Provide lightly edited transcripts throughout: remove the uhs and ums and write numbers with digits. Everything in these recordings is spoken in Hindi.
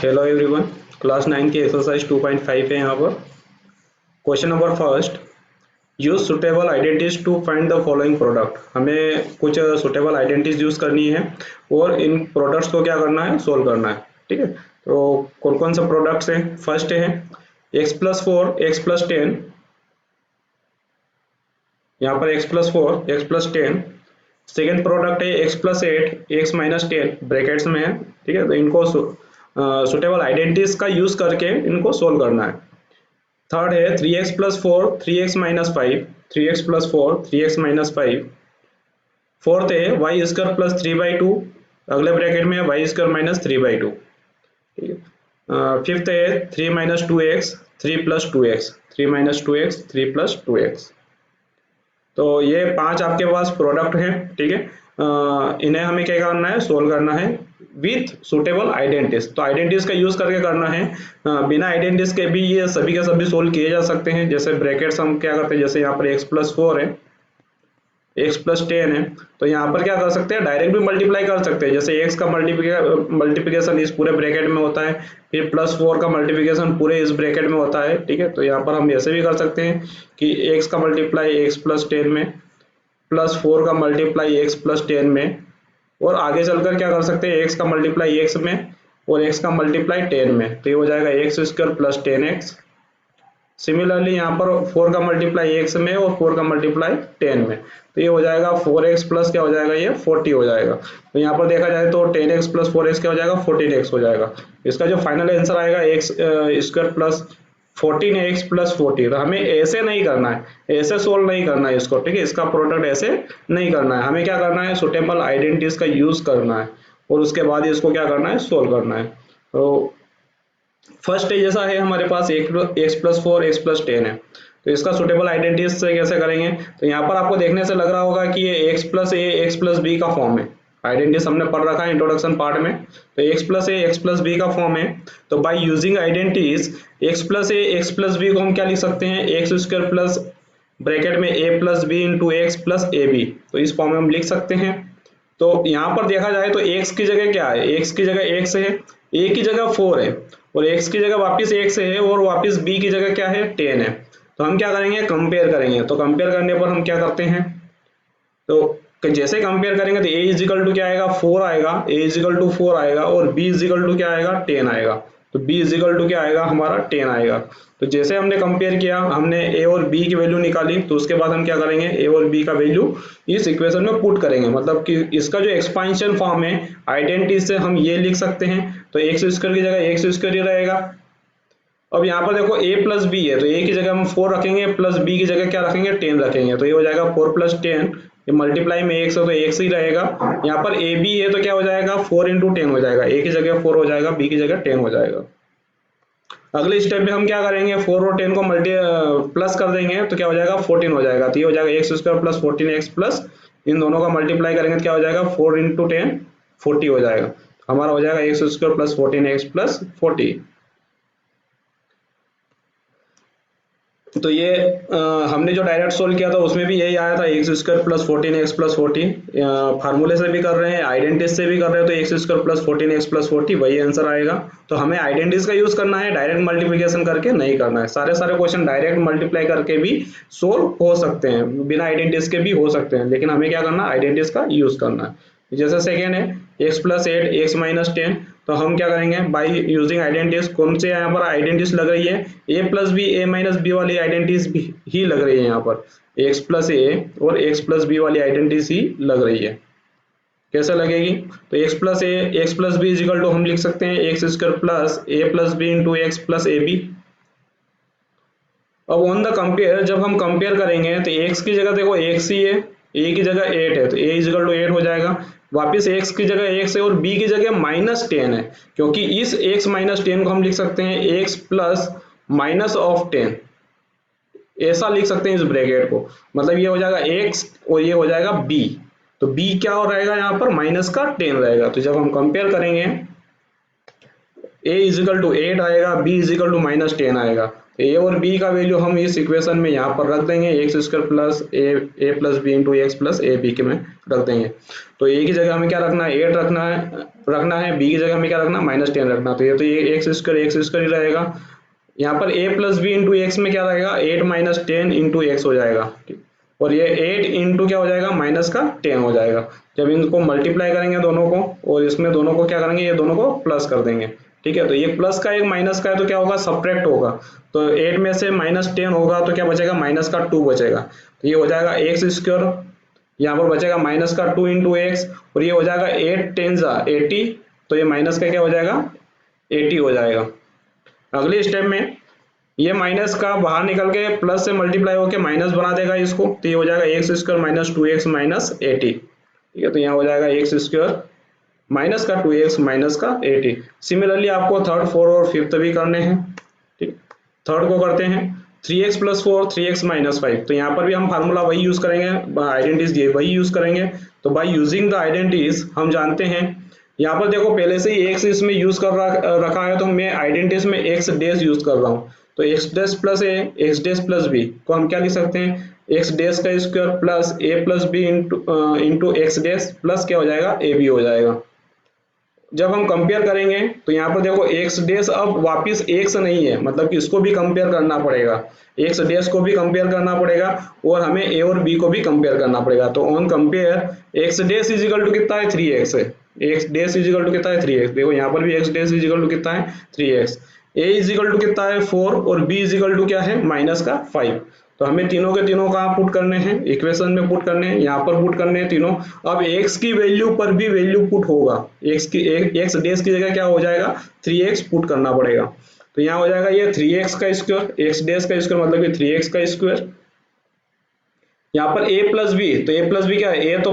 हेलो एवरीवन, क्लास 9 की एक्सरसाइज 2.5 है। यहाँ पर question number first, use suitable identities to find the following product. हमें कुछ सुटेबल आइडेंटिटीज यूज करनी है और इन प्रोडक्ट्स को क्या करना है, सोल्व करना है। ठीक है, तो कौन कौन से प्रोडक्ट्स हैं? फर्स्ट है x+4 x+10, यहाँ पर x+4 x+10। सेकेंड प्रोडक्ट है x+8 x-10, ब्रैकेट्स में है। ठीक है, तो इनको सुटेबल आइडेंटिटीज का यूज करके इनको सोल्व करना है। थर्ड है 3x+4 3x-5, 3x+4 3x-5। Fourth है y² प्लस 3/2, अगले ब्रैकेट में है y² माइनस 3/2। ठीक है, फिफ्थ है 3-2x 3+2x, 3-2x 3+2x। तो ये 5 आपके पास प्रोडक्ट हैं। ठीक है, इन्हें हमें क्या करना है, सोल्व करना है विथ सुटेबल आइडेंटिटीज। तो आइडेंटिटीज का यूज करके करना है, बिना आइडेंटिटीज के भी ये सभी के सभी सोल्व किए जा सकते हैं। जैसे ब्रैकेट्स हम क्या करते हैं, जैसे यहाँ पर x+4 है x+10 है, तो यहाँ पर क्या कर सकते हैं, डायरेक्ट भी मल्टीप्लाई कर सकते हैं। जैसे x का मल्टीप्लिकेशन इस पूरे ब्रैकेट में होता है, फिर +4 का मल्टीप्लिकेशन पूरे इस ब्रैकेट में होता है। ठीक है, तो यहाँ पर हम ऐसे भी कर सकते हैं कि x का मल्टीप्लाई x+10 में, +4 का मल्टीप्लाई x+10 में, और आगे चलकर क्या कर सकते हैं, x का मल्टीप्लाई x में और x का मल्टीप्लाई 10 में, तो ये हो जाएगा x² प्लस 10x। सिमिलरली यहाँ पर 4 का मल्टीप्लाई x में और 4 का मल्टीप्लाई 10 में, तो ये हो जाएगा 4x प्लस क्या हो जाएगा, ये 40 हो जाएगा। तो यहाँ पर देखा जाए तो 10x प्लस 4x क्या हो जाएगा, 14x हो जाएगा। इसका जो फाइनल आंसर आएगा x² प्लस 14x प्लस 40। तो हमें ऐसे नहीं करना है, ऐसे सोल्व नहीं करना है इसको। ठीक है, इसका प्रोडक्ट ऐसे नहीं करना है, हमें क्या करना है, सुटेबल आइडेंटिटीज का यूज करना है और उसके बाद इसको क्या करना है, सोल्व करना है। तो फर्स्ट स्टेज ऐसा है, हमारे पास x+4 x+10 है, तो इसका सुटेबल आइडेंटिटीज से कैसे करेंगे। तो यहाँ पर आपको देखने से लग रहा होगा कि ये x+a x+b का फॉर्म है। आइडेंटिटीज हमने पढ़ रखा है इंट्रोडक्शन पार्ट में, तो x+a x+b का फॉर्म है। तो by using identities x+a x+b को हम क्या लिख सकते हैं, x² प्लस ब्रैकेट में a+b into x plus ab, तो इस फॉर्म में हम लिख सकते हैं। तो यहाँ पर देखा जाए तो x की जगह क्या है, x की जगह x है, a की जगह 4 है और x की जगह वापस x है और वापस b की जगह क्या है, 10 है। तो हम क्या करेंगे, कंपेयर करेंगे। तो कंपेयर करने पर हम क्या करते हैं, तो जैसे कंपेयर करेंगे तो a इजिकल टू क्या आएगा, 4 आएगा, a इजिकल टू 4 आएगा और b इजिकल टू क्या आएगा, 10 आएगा। तो b इजिकल टू क्या आएगा, हमारा 10 आएगा। तो जैसे हमने कंपेयर किया, हमने a और b की वैल्यू निकाली, तो उसके बाद हम क्या करेंगे, a और b का वैल्यू इस इक्वेशन में पुट करेंगे। मतलब कि इसका जो एक्सपेंशन फॉर्म है आइडेंटिटी से हम ये लिख सकते हैं, तो x² की जगह x² ही रहेगा। अब यहाँ पर देखो a प्लस बी है, तो a की जगह हम 4 रखेंगे, प्लस b की जगह क्या रखेंगे, 10 रखेंगे, तो ये हो जाएगा 4 + 10, ये मल्टीप्लाई में x है तो x ही रहेगा। यहाँ पर a b है तो क्या हो जाएगा, 4 × 10 हो जाएगा, a की जगह 4 हो जाएगा, b की जगह 10 हो जाएगा। अगले स्टेप में हम क्या करेंगे, 4 और 10 को प्लस कर देंगे, तो क्या हो जाएगा, 14 हो जाएगा। तो ये हो जाएगा x² प्लस 14x प्लस इन दोनों का मल्टीप्लाई करेंगे तो क्या हो जाएगा, 4 × 10 40 हो जाएगा। हमारा हो जाएगा x² प्लस 14x प्लस 40। तो ये हमने जो डायरेक्ट सोल्व किया था उसमें भी यही आया था, x² प्लस 14x प्लस 40। फार्मूले से भी कर रहे हैं, आइडेंटिटीज से भी कर रहे हो, तो x² प्लस 14x प्लस 40 वही आंसर आएगा। तो हमें आइडेंटिटीज का यूज करना है, डायरेक्ट मल्टीप्लिकेशन करके नहीं करना है। सारे क्वेश्चन डायरेक्ट मल्टीप्लाई करके भी सोल्व हो सकते हैं, बिना आइडेंटिटीज के भी हो सकते हैं, लेकिन हमें क्या करना है, आइडेंटिटीज का यूज करना है। जैसे सेकेंड है x+8 x-10, तो हम क्या करेंगे, बाय यूजिंग आइडेंटिटीज। कौन से यहाँ पर आइडेंटिटीज लग रही है, a+b a-b वाली आइडेंटिटीज ही लग रही है। यहाँ पर x+a और x+b वाली आइडेंटिटीज ही लग रही है। कैसे लगेगी, तो x+a x+b इजिकल टू हम लिख सकते हैं x² plus a+b into x plus ab। अब ऑन द कंपेयर, जब हम कंपेयर करेंगे तो x की जगह देखो x ही है, a की जगह 8 है, तो a इजिकल टू 8 हो जाएगा। वापिस x की जगह x है और b की जगह -10 है, क्योंकि इस x - 10 को हम लिख सकते हैं x प्लस माइनस ऑफ 10, ऐसा लिख सकते हैं इस ब्रैकेट को। मतलब ये हो जाएगा x और ये हो जाएगा b, तो b क्या हो रहेगा, यहाँ पर -10 रहेगा। तो जब हम कंपेयर करेंगे a इजिकल टू 8 आएगा, b इजिकल टू -10 आएगा। a और b का वैल्यू हम इस इक्वेशन में यहाँ पर रख देंगे, x² plus a plus b into x plus a b के में रख देंगे। तो a की जगह हमें क्या रखना है, 8 रखना है, रखना है, बी की जगह हमें क्या रखना, -10 रखना। तो ये एक्स स्क्वायर ही रहेगा। यहाँ पर a plus B into x में क्या रहेगा, 8 माइनस 10 इंटू एक्स हो जाएगा। और ये 8 इंटू क्या हो जाएगा, माइनस का 10 हो जाएगा। जब इनको मल्टीप्लाई करेंगे दोनों को, और इसमें दोनों को क्या करेंगे, ये दोनों को प्लस कर देंगे। ठीक है, तो ये प्लस का एक माइनस का है तो क्या होगा, सब्ट्रैक्ट होगा। तो 8 में से -10 होगा तो क्या बचेगा, माइनस का 2 बचेगा। तो ये हो जाएगा एक्स स्क्वायर, यहाँ पर बचेगा माइनस का 2 इंटू एक्स, और ये हो जाएगा 8 10 80, तो ये माइनस का क्या हो जाएगा, 80 हो जाएगा। अगले स्टेप में ये माइनस का बाहर निकल के प्लस से मल्टीप्लाई होकर माइनस बना देगा इसको, तो ये हो जाएगा x square minus 2x minus 80। ठीक है, तो यहाँ हो जाएगा एक्स स्क्वायर माइनस का 2x माइनस का 80। सिमिलरली आपको थर्ड, फोर्थ और फिफ्थ भी करने हैं। ठीक, थर्ड को करते हैं 3x प्लस 4 3x माइनस 5। तो यहाँ पर भी हम फार्मूला वही यूज करेंगे, आइडेंटिटीज वही यूज करेंगे। तो बाय यूजिंग द आइडेंटिटीज हम जानते हैं, यहाँ पर देखो पहले से ही एक्स इसमें यूज कर रखा है, तो मैं आइडेंटिटीज में एक्स डैश यूज कर रहा हूँ। तो एक्स डैश प्लस ए एक्स डैश प्लस बी को हम क्या लिख सकते हैं, एक्स डैश का स्क्वायर प्लस ए plus B into X dash plus क्या हो जाएगा, ए बी हो जाएगा। जब हम कंपेयर करेंगे तो यहाँ पर देखो एक्स डैश अब वापिस एक्स नहीं है, मतलब कि इसको भी कंपेयर करना पड़ेगा, एक्स डैश को भी कंपेयर करना पड़ेगा, और हमें ए और बी को भी कंपेयर करना पड़ेगा। तो on compare x dash is equal to कितना है, 3x है। X dash is equal to कितना है, 3x। देखो यहाँ पर भी x dash is equal to कितना है, 3x। A is equal to कितना है, 4, और बी इज इक्वल टू क्या है, माइनस का 5। तो हमें तीनों के तीनों कहाँ पुट करने हैं, इक्वेशन में पुट करने हैं, यहाँ पर पुट करने हैं तीनों। अब x की वैल्यू पर भी वैल्यू पुट होगा, x डैश की जगह क्या हो जाएगा, 3x पुट करना पड़ेगा। तो यहाँ हो जाएगा ये 3x का स्क्वायर, x डैश का स्क्वायर मतलब कि 3x का स्क्वायर। यहाँ पर a प्लस बी, तो a प्लस बी क्या है, a तो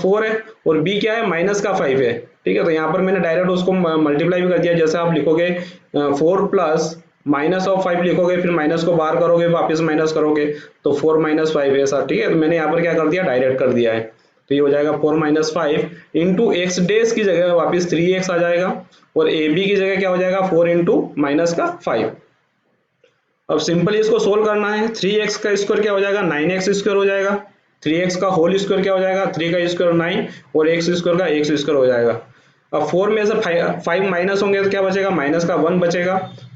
4 है और b क्या है, माइनस का 5 है। ठीक है, तो यहाँ पर मैंने डायरेक्ट उसको मल्टीप्लाई भी कर दिया। जैसे आप लिखोगे 4 प्लस माइनस ऑफ 5 लिखोगे, फिर माइनस को बाहर करोगे, वापस माइनस करोगे, तो 4 माइनस 5 ऐसा। ठीक है, तो मैंने यहाँ पर क्या कर दिया, डायरेक्ट कर दिया है। तो ये हो जाएगा 4 माइनस 5 इंटू एक्स डेज की जगह वापस 3x आ जाएगा, और ए बी की जगह क्या हो जाएगा, 4 इंटू माइनस का 5। अब सिंपली इसको सोल्व करना है। 3x का स्क्वायर क्या हो जाएगा, 9x स्क्वायर हो जाएगा। 3x का होल स्क्वायर क्या हो जाएगा, 3 का स्क्वायर 9, और x स्क्वायर का x स्क्वायर हो जाएगा। अब 4 में से 5 माइनस होंगे तो क्या बचेगा, माइनस का 1 बचेगा।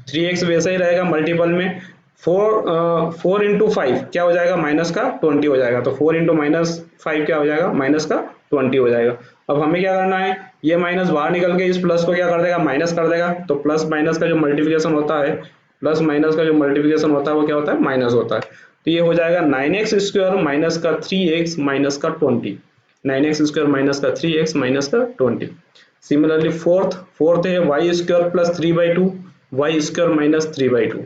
3x वैसा ही रहेगा मल्टीपल में। 4 इंटू 5 क्या हो जाएगा, माइनस का 20 हो जाएगा। तो 4 इंटू माइनस 5 क्या हो जाएगा, माइनस का 20 हो जाएगा। अब हमें क्या करना है, ये माइनस बाहर निकल के इस प्लस को क्या कर देगा, माइनस कर देगा। तो प्लस माइनस का जो मल्टीप्लिकेशन होता है, प्लस माइनस का जो मल्टीप्लिकेशन होता है वो क्या होता है, माइनस होता है। तो ये हो जाएगा 9x स्क्वायर माइनस का 3x माइनस का 20। 9x स्क्वायर माइनस का 3x माइनस का 20। सिमिलरली फोर्थ है y square plus 3/2 y square minus 3/2।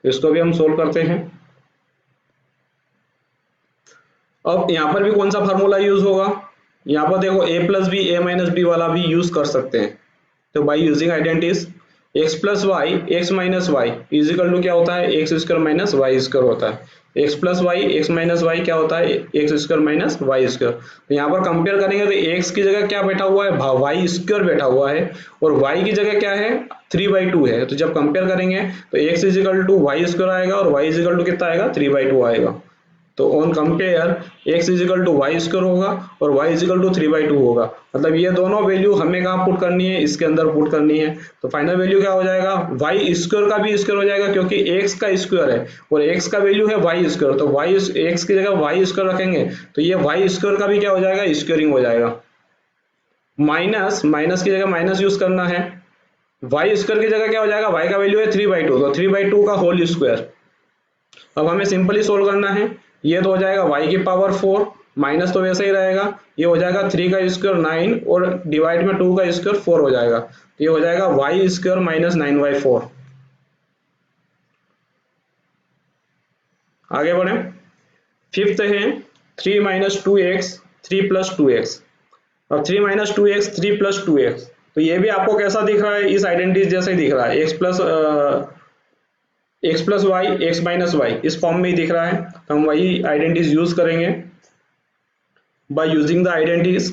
इसको भी हम सोल्व करते हैं। अब यहाँ पर भी कौन सा फार्मूला यूज होगा, यहाँ पर देखो a plus B A minus b वाला भी यूज कर सकते हैं। तो by using identities x plus y x minus y is equal to क्या होता है, x square minus y square होता है। x plus y x minus y क्या होता है, x square minus y square. तो यहाँ पर कंपेयर करेंगे तो x की जगह क्या बैठा हुआ है, वाई स्क्वायर बैठा हुआ है, और y की जगह क्या है, 3/2 है। तो जब कंपेयर करेंगे तो x is equal to y square आएगा, और y इज इक्वल टू कितना आएगा, 3/2 आएगा। तो on compare x is equal to y square होगा और y इज इक्वल टू 3/2 होगा। मतलब ये दोनों वैल्यू हमें कहाँ पुट करनी है, इसके अंदर पुट करनी है। तो फाइनल वैल्यू क्या हो जाएगा, y स्क्वायर का भी स्क्वायर हो जाएगा, क्योंकि x का स्क्वायर है और x का वैल्यू है y स्क्वायर। तो y x की जगह y स्क्वायर रखेंगे तो ये y स्क्वायर का भी क्या हो जाएगा, स्क्वायरिंग हो जाएगा। माइनस की जगह माइनस यूज करना है, y स्क्वायर की जगह क्या हो जाएगा, y का वैल्यू है 3/2, तो 3/2 का होल स्क्वायर। अब हमें सिंपली सोल्व करना है। ये तो हो जाएगा y की पावर 4, माइनस तो वैसे ही रहेगा, ये हो जाएगा 3 का स्क्वायर 9, और डिवाइड में 2 का स्क्वायर 4 हो जाएगा। तो ये हो जाएगा y स्क्वायर माइनस 9/4। आगे बढ़े, फिफ्थ है 3 माइनस 2x 3 प्लस 2x। अब 3 माइनस 2x 3 प्लस 2x, तो ये भी आपको कैसा दिख रहा है, इस आइडेंटिटी जैसे ही दिख रहा है, x plus y x minus y इस फॉर्म में ही दिख रहा है। तो हम वही आइडेंटिटीज यूज करेंगे। By using the identities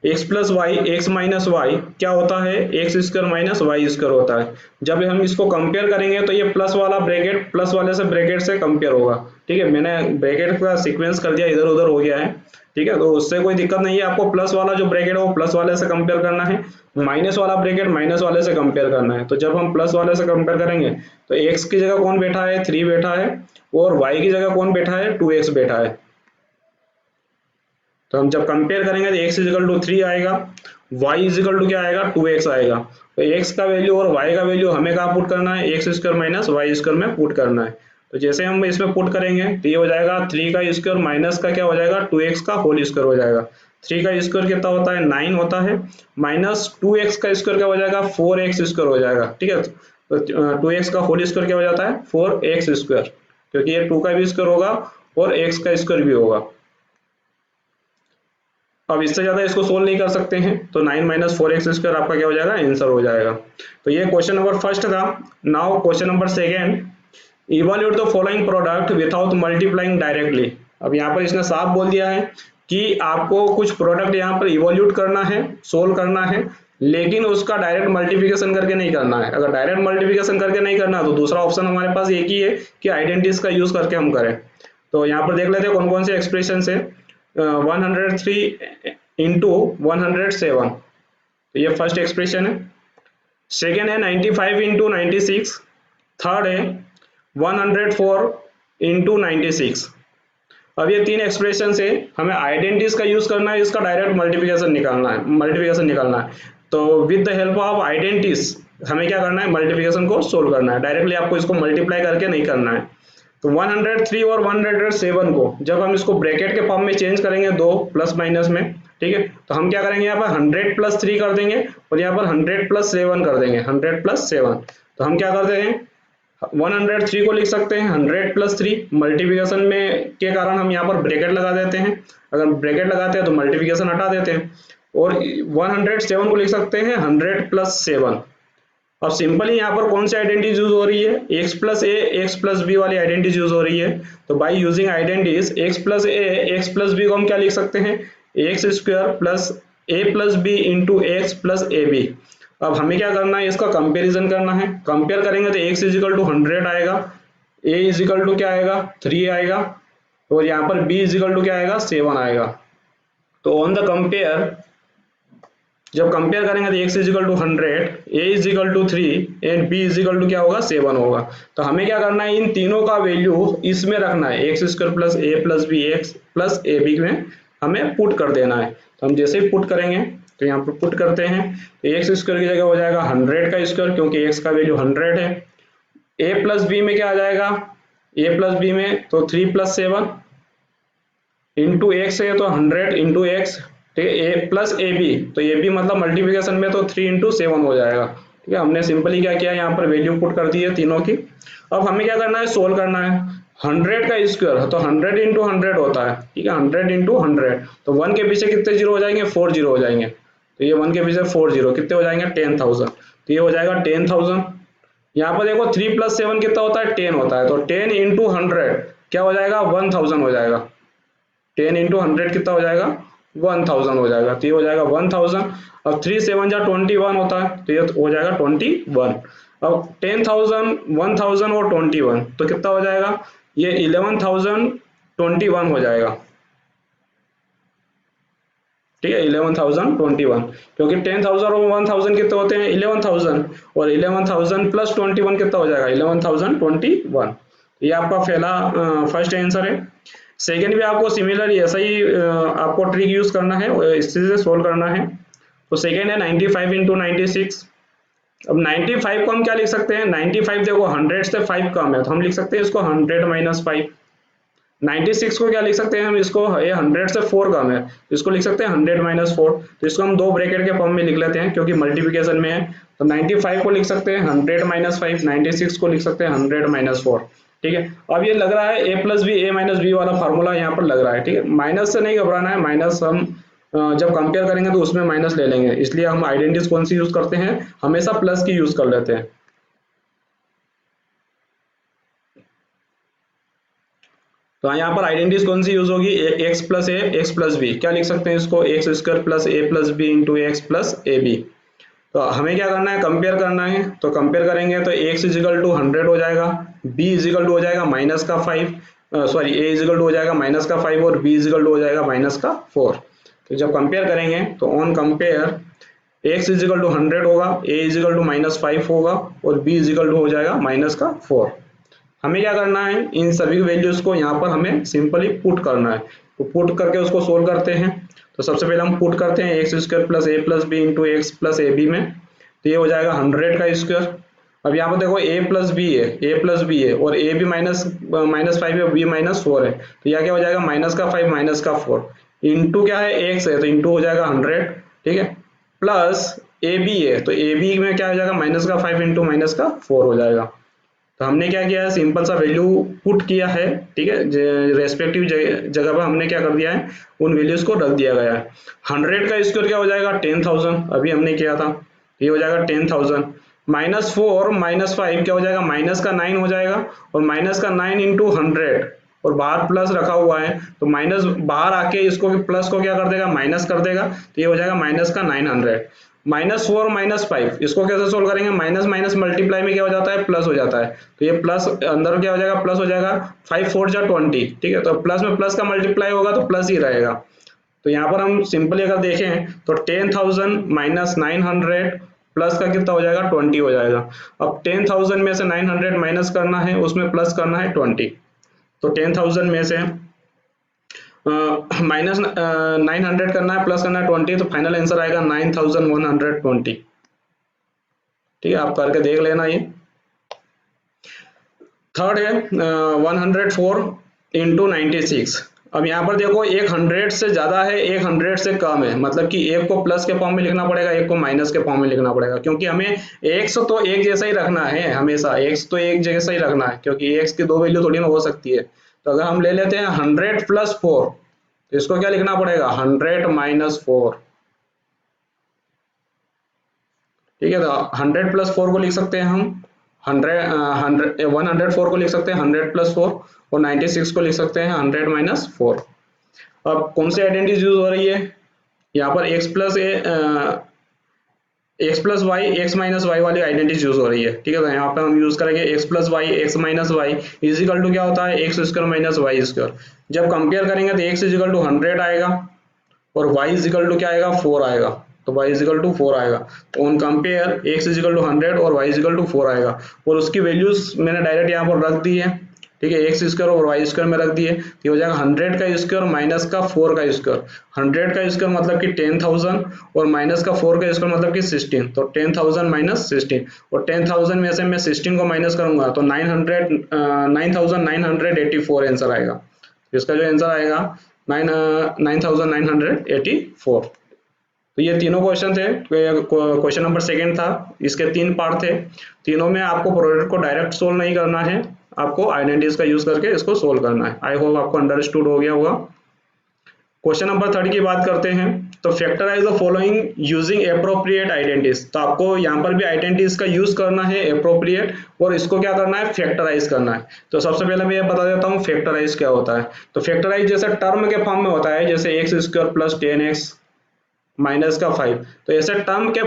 x plus y x minus y क्या होता है, x square minus y square होता है। जब हम इसको कंपेयर करेंगे तो ये प्लस वाला ब्रैकेट प्लस वाले से ब्रैकेट से कंपेयर होगा। ठीक है, मैंने ब्रैकेट का सीक्वेंस कर दिया, इधर उधर हो गया है। ठीक है, तो उससे कोई दिक्कत नहीं है। आपको प्लस वाला जो ब्रैकेट है वो प्लस वाले से कंपेयर करना है, माइनस वाला ब्रैकेट माइनस वाले से कंपेयर करना है। तो जब हम प्लस वाले से कंपेयर करेंगे तो एक्स की जगह कौन बैठा है, 3 बैठा है, और वाई की जगह कौन बैठा है, 2x बैठा है। तो हम जब कंपेयर करेंगे तो x इजिकल टू 3 आएगा, y इजिकल टू क्या आएगा, 2x आएगा। तो x का वैल्यू और y का वैल्यू हमें कहाँ पुट करना है, x square minus y square में पुट करना है। तो जैसे हम इसमें पुट करेंगे तो ये हो जाएगा 3 का स्क्वायर माइनस का क्या हो जाएगा, 2x का होल स्क्वायर हो जाएगा। 3 का स्क्वायर कितना होता है, 9 होता है, माइनस 2x का स्क्वायर क्या हो जाएगा, 4x स्क्वायर हो जाएगा। ठीक है, तो 2x का होल स्क्वायर क्या हो जाता है, 4x स्क्वायर, क्योंकि ये 2 का भी स्क्वायर होगा और x का स्क्वायर भी होगा। अब इससे ज्यादा इसको सोल्व नहीं कर सकते हैं, तो 9 माइनस 4x स्क्वायर आपका क्या हो जाएगा, आंसर हो जाएगा। तो ये क्वेश्चन नंबर फर्स्ट था। Now question number second, evaluate the following product without multiplying directly. अब यहाँ पर इसने साफ बोल दिया है कि आपको कुछ प्रोडक्ट यहाँ पर इवैल्यूएट करना है, सोल्व करना है, लेकिन उसका डायरेक्ट मल्टीप्लिकेशन करके नहीं करना है। अगर डायरेक्ट मल्टीप्लिकेशन करके नहीं करना तो दूसरा ऑप्शन हमारे पास एक ही है कि आइडेंटिटीज का यूज करके हम करें। तो यहाँ पर देख लेते हैं कौन कौन से एक्सप्रेशन है। 103 इंटू 107, तो ये फर्स्ट एक्सप्रेशन है। सेकेंड है 95 इंटू 96, थर्ड है 104 इंटू 96। अब ये तीन एक्सप्रेशन से हमें आइडेंटिटीज का यूज करना है, इसका डायरेक्ट मल्टीप्लिकेशन निकालना है। तो with the help of identities हमें क्या करना है, मल्टीप्लिकेशन को सोल्व करना है। डायरेक्टली आपको इसको मल्टीप्लाई करके नहीं करना है। तो 103 और 107 को जब हम इसको ब्रैकेट के फॉर्म में चेंज करेंगे, दो प्लस माइनस में, ठीक है, तो हम क्या करेंगे, यहाँ पर 100 प्लस 3 कर देंगे और यहाँ पर 100 प्लस 7 कर देंगे, 100 प्लस 7। तो हम क्या करते हैं, 103 को लिख सकते हैं 100 प्लस 3, मल्टीप्लिकेशन में के कारण हम यहाँ पर ब्रैकेट लगा देते हैं। अगर ब्रैकेट लगाते हैं तो मल्टीप्लिकेशन हटा देते हैं। और 107 को लिख सकते हैं 100 प्लस 7। अब सिंपली यहाँ पर कौन सी आइडेंटिटी यूज हो रही है, x प्लस ए एक्स प्लस बी वाली आइडेंटिटी यूज हो रही है। तो by using identities x plus A x plus B को हम क्या लिख सकते हैं, x square plus A plus B into x plus a b. अब हमें क्या करना है, इसका कंपेरिजन करना है। कंपेयर करेंगे तो x इजिकल टू 100 आएगा, a इजिकल टू क्या आएगा, 3 आएगा, और यहाँ पर b इजिकल टू क्या आएगा, 7 आएगा। तो ऑन द कंपेयर जब कंपेयर करेंगे तो x is equal to 100, a is equal to 3 and b is equal to क्या होगा, 7 होगा। तो हमें क्या करना है, इन तीनों का वैल्यू इसमें रखना है, x square plus A plus b x plus a b में हमें पुट कर देना है। तो हम जैसे ही पुट करेंगे तो यहाँ पर पुट करते हैं, तो एक्स स्क्वायर की जगह हो जाएगा 100 का स्क्वायर, क्योंकि x का वैल्यू 100 है। a प्लस बी में क्या आ जाएगा, a प्लस बी में तो 3 प्लस 7 इंटू एक्स है तो 100 इंटू एक्स, ठीक है, ए प्लस ए बी, तो ए बी मतलब मल्टीप्लिकेशन में तो 3 इंटू 7 हो जाएगा। ठीक है, हमने सिंपली क्या किया, यहाँ पर वैल्यू पुट कर दी है तीनों की। अब हमें क्या करना है, सोल्व करना है। 100 का स्क्वायर तो 100 इंटू 100 होता है, ठीक है, 100 इंटू 100, तो 1 के पीछे कितने जीरो हो जाएंगे, 4 जीरो हो जाएंगे। तो ये 1 के पीछे 4 जीरो कितने हो जाएंगे, 10,000। तो ये हो जाएगा 10,000। यहाँ पर देखो 3 प्लस 7 कितना होता है, 10 होता है, तो 10 इंटू 100 क्या हो जाएगा, 1000 हो जाएगा। 10 इंटू 100 कितना हो जाएगा, 1000 हो जाएगा। तो ये हो जाएगा 1000। अब 3 7 जा 21 होता है, तो ये हो जाएगा 21। अब 10,000 1000 और 21 तो कितना हो जाएगा, ये 11,021 हो जाएगा। ठीक है, 11,021, क्योंकि 10,000 और 1000 कितने होते हैं, 11,000, और 11,000 प्लस 21 कितना हो जाएगा, 11,021। ये आपका पहला फर्स्ट आंसर है। सेकेंड भी आपको सिमिलर ऐसा ही आपको ट्रिक यूज करना है, इसी से सोल्व करना है। तो सेकेंड है 95 इंटू 96। अब 95 को हम क्या लिख सकते हैं, 95 देखो 100 से 5 कम है, तो हम लिख सकते हैं इसको 100 माइनस 5। 96 को क्या लिख सकते हैं हम, इसको ये 100 से 4 कम है, इसको लिख सकते हैं 100 माइनस 4। तो इसको हम दो ब्रैकेट के फॉर्म में लिख लेते हैं क्योंकि मल्टीप्लिकेशन में है। तो 95 को लिख सकते हैं 100 माइनस 5, 96 को लिख सकते हैं 100 माइनस 4। ठीक है, अब ये लग रहा है a plus B A minus b वाला फार्मूला यहाँ पर लग रहा है। ठीक है, माइनस से नहीं घबराना है, माइनस हम जब कंपेयर करेंगे तो उसमें माइनस ले लेंगे, इसलिए हम आइडेंटिटीज कौन सी यूज करते हैं, हमेशा प्लस की यूज कर लेते हैं। तो यहाँ पर आइडेंटिटीज कौन सी यूज होगी, एक्स प्लस ए एक्स प्लस बी, क्या लिख सकते हैं इसको, x square plus A plus B into x plus a b. तो हमें क्या करना है, कंपेयर करना है। तो कंपेयर करेंगे तो एक्स इजिकल टू 100 हो जाएगा, बी इजिकल टू हो जाएगा माइनस का 5, सॉरी ए इजिकल टू हो जाएगा -5 और बी इजिकल टू हो जाएगा -4। तो जब कंपेयर करेंगे तो on compare x is equal to 100 होगा, a इजिकल टू -5 होगा और b इजिकल टू हो जाएगा -4। हमें क्या करना है, इन सभी वैल्यूज को यहाँ पर हमें सिंपली पुट करना है। तो पुट करके उसको सोल्व करते हैं। तो सबसे पहले हम पुट करते हैं x square plus A plus B into x plus a b में। तो ये हो जाएगा 100 का स्क्वायर। अब यहाँ पर देखो a प्लस बी है और a भी -5 है, b -4 है। तो यह क्या हो जाएगा -5 -4 इंटू क्या है x है, तो इंटू हो जाएगा 100, ठीक है, प्लस ए बी है, तो ए बी में क्या हो जाएगा -5 इंटू -4 हो जाएगा। तो हमने क्या किया है, सिंपल सा वैल्यू पुट किया है, ठीक है, रेस्पेक्टिव जगह पर हमने क्या कर दिया है, उन वैल्यूज को रख दिया गया है। 100 का स्क्वायर क्या हो जाएगा 10,000, अभी हमने किया था, ये हो जाएगा 10,000। -4 -5 क्या हो जाएगा, -9 हो जाएगा और -9 इंटू 100 और बाहर प्लस रखा हुआ है, तो माइनस बाहर आके इसको प्लस को क्या कर देगा, माइनस कर देगा। तो ये हो जाएगा -900। -4 -5 इसको कैसे सोल्व करेंगे, माइनस माइनस मल्टीप्लाई में क्या हो जाता है, प्लस हो जाता है। तो ये प्लस अंदर क्या हो जाएगा, प्लस हो जाएगा, 5 4 जा 20, ठीक है, तो प्लस में प्लस का मल्टीप्लाई होगा तो प्लस ही रहेगा। तो यहाँ पर हम सिंपली अगर देखें तो 10,000 -900 प्लस का कितना हो जाएगा, 20 हो जाएगा। अब 10,000 में से 900 माइनस करना है, उसमें प्लस करना है 20। तो 10,000 में से -900 करना है, प्लस करना है 20, तो फाइनल आंसर आएगा 9,120। ठीक है, आप करके देख लेना। ये थर्ड है 104 इंटू 96। अब यहाँ पर देखो एक 100 से ज्यादा है, एक 100 से कम है, मतलब कि एक को प्लस के फॉर्म में लिखना पड़ेगा, एक को माइनस के फॉर्म में लिखना पड़ेगा, क्योंकि हमें एक्स तो एक जैसा ही रखना है, हमेशा एक्स तो एक जैसा ही रखना है, क्योंकि एक्स की दो वैल्यू थोड़ी ना हो सकती है। तो अगर हम ले लेते हैं 100 + 4, तो इसको क्या लिखना पड़ेगा, 100 - 4, ठीक है। तो 100 + 4 को लिख सकते हैं हम 104 को लिख सकते हैं 100 + 4 और 96 को लिख सकते हैं 100 - 4। अब कौन सी आइडेंटिटी यूज हो रही है, यहाँ पर x plus y x minus y वाली आइडेंटिटी यूज हो रही है, ठीक है। तो यहाँ पर हम यूज करेंगे x + y x minus y is equal to क्या होता है, x² - y²। जब कंपेयर करेंगे तो x इजिकल टू 100 आएगा और y इजिकल टू क्या आएगा, 4 आएगा। तो y इजिकल टू 4 आएगा। तो on compare x is equal to 100 और y इजिकल टू 4 आएगा, और उसकी वैल्यूज मैंने डायरेक्ट यहाँ पर रख दी है, ठीक है, x² और y² में रख दिए। तो हो जाएगा 100 का स्क्वायर माइनस का 4 का स्क्वायर। 100 का स्क्वायर मतलब कि 10,000 और माइनस का 4 का स्क्वायर मतलब कि 16। तो 10,000 - 16 और 10,000 में से मैं 16 को माइनस करूंगा तो 9,984 आंसर आएगा। इसका जो आंसर आएगा 9,984। तो ये तीनों क्वेश्चन थे। क्वेश्चन नंबर 2 था, इसके 3 पार्ट थे। तीनों में आपको प्रोडक्ट को डायरेक्ट सोल्व नहीं करना है, आपको आइडेंटिटीज का यूज करके इसको सोल्व करना है। आई होप आपको अंडरस्टूड हो गया होगा। क्वेश्चन नंबर 3 की बात करते हैं। तो factorise the following using appropriate identities. तो आपको यहाँ पर भी आइडेंटिटीज का यूज करना है एप्रोप्रिएट, और इसको क्या करना है, फैक्टराइज करना है। तो सबसे पहले मैं ये बता देता हूँ फैक्टराइज क्या होता है। तो फैक्टराइज जैसे टर्म के फॉर्म में होता है, जैसे x² + 10x -5, तो ऐसे टर्म के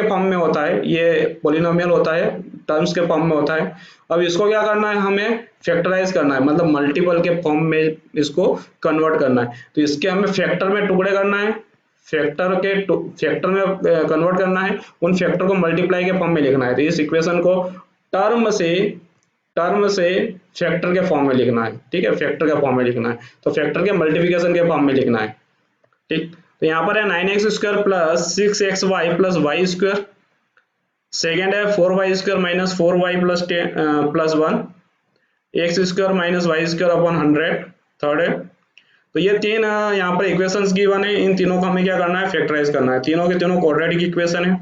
फॉर्म में होता है, ये पॉलिनोमियल होता है, टर्म्स के फॉर्म में होता है। अब इसको क्या करना है, हमें फैक्टराइज करना है, मतलब मल्टीपल के फॉर्म में इसको कन्वर्ट करना है। तो इसके हमें फैक्टर में टुकड़े करना है, फैक्टर में कन्वर्ट करना है, उन फैक्टर को मल्टीप्लाई के फॉर्म में लिखना है। तो इस इक्वेशन को टर्म से फैक्टर के फॉर्म में लिखना है, ठीक है, फैक्टर के फॉर्म में लिखना है। तो फैक्टर के मल्टीप्लिकेशन के फॉर्म में लिखना है, ठीक। तो यहाँ पर है 9x² + 6xy + y²। सेकेंड है 4y² - 4y + 1 x² - y² upon 100। Third है। तो ये तीन यहाँ पर इक्वेशंस गिवन है, इन तीनों को हमें क्या करना है, फैक्टराइज करना है। तीनों के तीनों क्वाड्रेटिक इक्वेशन है,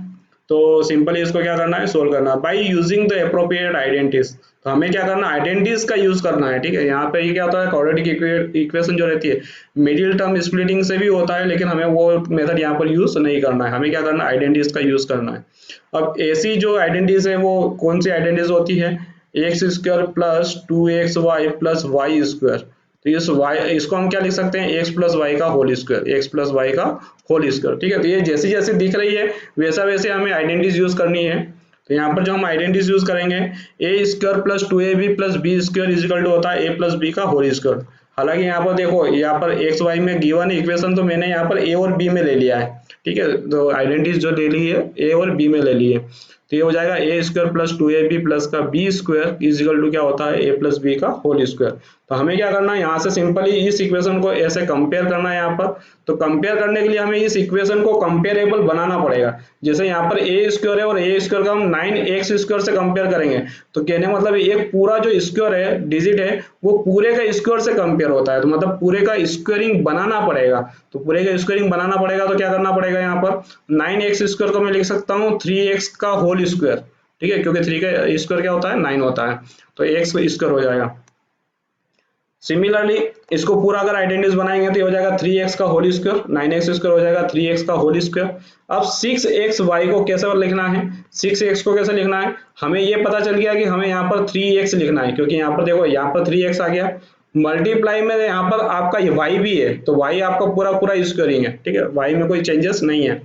तो सिंपली इसको क्या करना है, सोल्व करना है bye using the appropriate identities. तो हमें क्या करना है, आइडेंटिटीज का यूज करना है, ठीक है। यहाँ पे ये क्या होता है, क्वाड्रेटिक इक्वेशन जो रहती है मिडिल टर्म स्प्लिटिंग से भी होता है, लेकिन हमें वो मेथड यहाँ पर यूज नहीं करना है, हमें क्या करना है, आइडेंटिटीज का यूज करना है। अब ऐसी जो आइडेंटिटीज है वो कौन सी आइडेंटिटीज होती है, x² + 2xy + y²। तो इसको हम क्या लिख सकते हैं, x + y का होल स्क्वायर, ठीक है। तो ये जैसी जैसी दिख रही है वैसा वैसे हमें आइडेंटिटीज यूज करनी है। तो यहाँ पर जो हम आइडेंटिटीज यूज करेंगे, A square plus 2ab plus B square is equal to होता है a प्लस बी का होल स्क्वायर। हालांकि यहाँ पर देखो, यहाँ पर एक्स वाई में गिवन इक्वेशन तो मैंने यहाँ पर ए और बी में ले लिया है, ठीक है, तो आइडेंटिटीज जो ले ली है ए और बी में ले ली है, तो ये हो जाएगा a square plus 2ab plus का b square is equal to क्या होता है ए प्लस बी का होल स्क्वायर। तो हमें क्या करना है, यहाँ से सिंपली इस इक्वेशन को ऐसे कंपेयर करना है यहाँ पर। तो कंपेयर करने के लिए हमें इस इक्वेशन को कंपेरेबल बनाना पड़ेगा। जैसे यहाँ पर ए स्क्वायर है और ए स्क्वायर का हम 9x स्क्वायर से कंपेयर करेंगे, तो कहने मतलब एक पूरा जो स्क्वायर है डिजिट है वो पूरे का स्क्वायर से कंपेयर होता है, तो मतलब पूरे का स्क्वायरिंग बनाना पड़ेगा। तो पूरे का स्क्वायरिंग बनाना पड़ेगा तो क्या करना पड़ेगा, यहाँ पर 9x स्क्वायर को मैं लिख सकता हूँ 3x का होल स्क्वायर, ठीक है, क्योंकि 3 का स्क्वायर क्या होता है 9 होता है, तो x स्क्वायर हो जाएगा। सिमिलरली इसको पूरा अगर आइडेंटिटीज बनाएंगे तो हो जाएगा 3x का होल स्क्वायर, 9x स्क्वायर हो जाएगा 3x का होल स्क्वायर। अब 6xy को कैसे लिखना है, 6x को कैसे लिखना है, हमें ये पता चल गया कि हमें यहाँ पर 3x लिखना है, क्योंकि यहाँ पर देखो यहाँ पर 3x आ गया, मल्टीप्लाई में यहाँ पर आपका y भी है, तो y आपका पूरा पूरा स्क्वायरिंग है, ठीक है, y में कोई चेंजेस नहीं है,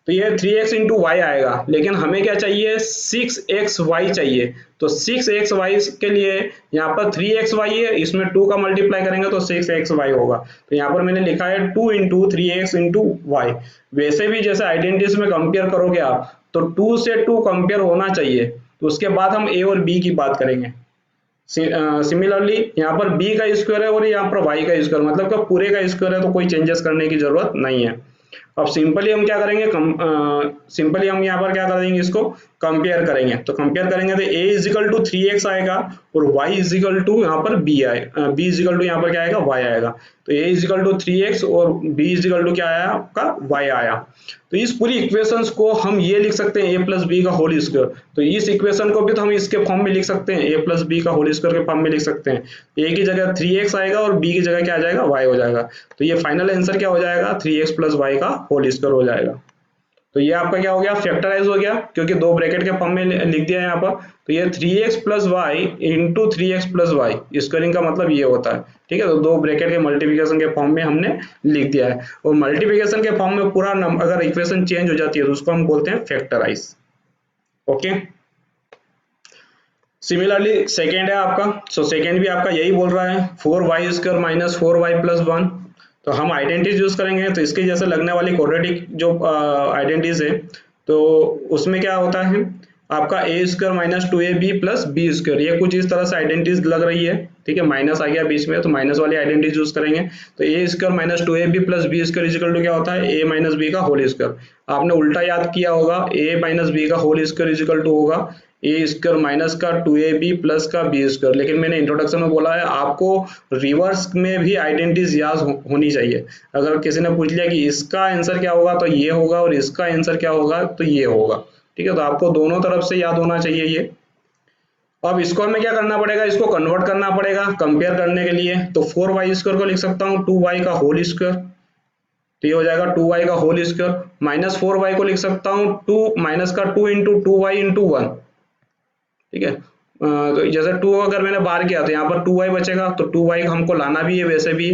तो ये 3x इंटू वाई आएगा। लेकिन हमें क्या चाहिए, 6xy चाहिए, तो 6xy के लिए यहाँ पर 3xy है, इसमें 2 का मल्टीप्लाई करेंगे तो 6xy होगा। तो यहाँ पर मैंने लिखा है 2 इंटू 3x इंटू वाई। वैसे भी जैसे आइडेंटिटीज में कंपेयर करोगे आप, तो 2 से 2 कंपेयर होना चाहिए, तो उसके बाद हम a और b की बात करेंगे। सिमिलरली यहाँ पर b का स्क्वायर है और यहाँ पर y का स्क्वायर, मतलब कि पूरे का स्क्वायर है, तो कोई चेंजेस करने की जरूरत नहीं है। अब सिंपली हम क्या करेंगे, सिंपली हम यहाँ पर क्या कर देंगे, इसको कंपेयर करेंगे, तो कंपेयर करेंगे तो a is equal to 3x आएगा और y इज इक्वल टू यहाँ पर b आएगा, b इज इक्वल टू यहाँ पर क्या आएगा y आएगा, तो a is equal to 3x और b इज इक्वल टू क्या आया आपका y आया। तो इस पूरी इक्वेशंस को हम ये लिख सकते हैं a प्लस बी का होल स्क्वायर, तो इस इक्वेशन को भी तो हम इसके फॉर्म में लिख सकते हैं, a प्लस बी का होल स्क्वायर के फॉर्म में लिख सकते हैं। a की जगह 3x आएगा और b की जगह क्या आ जाएगा y हो जाएगा, तो ये फाइनल आंसर क्या हो जाएगा 3x प्लस वाई का होल स्क्वायर हो जाएगा। तो ये आपका क्या हो गया, फैक्टराइज हो गया, क्योंकि 2 ब्रैकेट के फॉर्म में लिख दिया है यहाँ पर। तो ये 3x plus y into 3x plus y squaring का मतलब ये होता है, ठीक है, तो 2 ब्रैकेट के मल्टीप्लिकेशन के फॉर्म में हमने लिख दिया है। और मल्टीप्लिकेशन के फॉर्म में पूरा अगर इक्वेशन चेंज हो जाती है तो उसको हम बोलते हैं फैक्टराइज। ओके, सिमिलरली सेकेंड है आपका, सो सेकेंड भी आपका यही बोल रहा है 4y square minus 4y plus 1। तो हम आइडेंटिटीज यूज करेंगे, तो इसके जैसे लगने वाली क्वाड्रेटिक जो आइडेंटिटीज है, तो उसमें क्या होता है आपका a square minus 2ab plus B square, ये कुछ इस तरह से आइडेंटिटीज लग रही है, ठीक है, माइनस आ गया बीच में, तो माइनस वाली आइडेंटिटीज यूज करेंगे। तो a square minus 2ab plus B square is equal to क्या होता है a माइनस बी का होल स्क्वायर। आपने उल्टा याद किया होगा, a माइनस बी का whole square is equal to होगा ए स्क्वायर माइनस का 2ab प्लस का बी स्क्वायर। लेकिन मैंने इंट्रोडक्शन में बोला है आपको रिवर्स में भी आइडेंटिटीज याद होनी चाहिए। अगर किसी ने पूछ लिया कि इसका आंसर क्या होगा तो ये होगा और इसका आंसर क्या होगा तो ये होगा, ठीक है, तो आपको दोनों तरफ से याद होना चाहिए ये। अब इसको हमें क्या करना पड़ेगा, इसको कन्वर्ट करना पड़ेगा कंपेयर करने के लिए। तो 4y स्क्वायर को लिख सकता हूँ 2y का होल स्क्वायर, तो ये हो जाएगा 2y का होल स्क्वायर, माइनस 4y को लिख सकता हूँ 2 माइनस का 2 इंटू 2y इंटू 1, ठीक है, तो जैसे 2 अगर मैंने बाहर किया तो यहाँ पर 2y बचेगा, तो 2y हमको लाना भी है, वैसे भी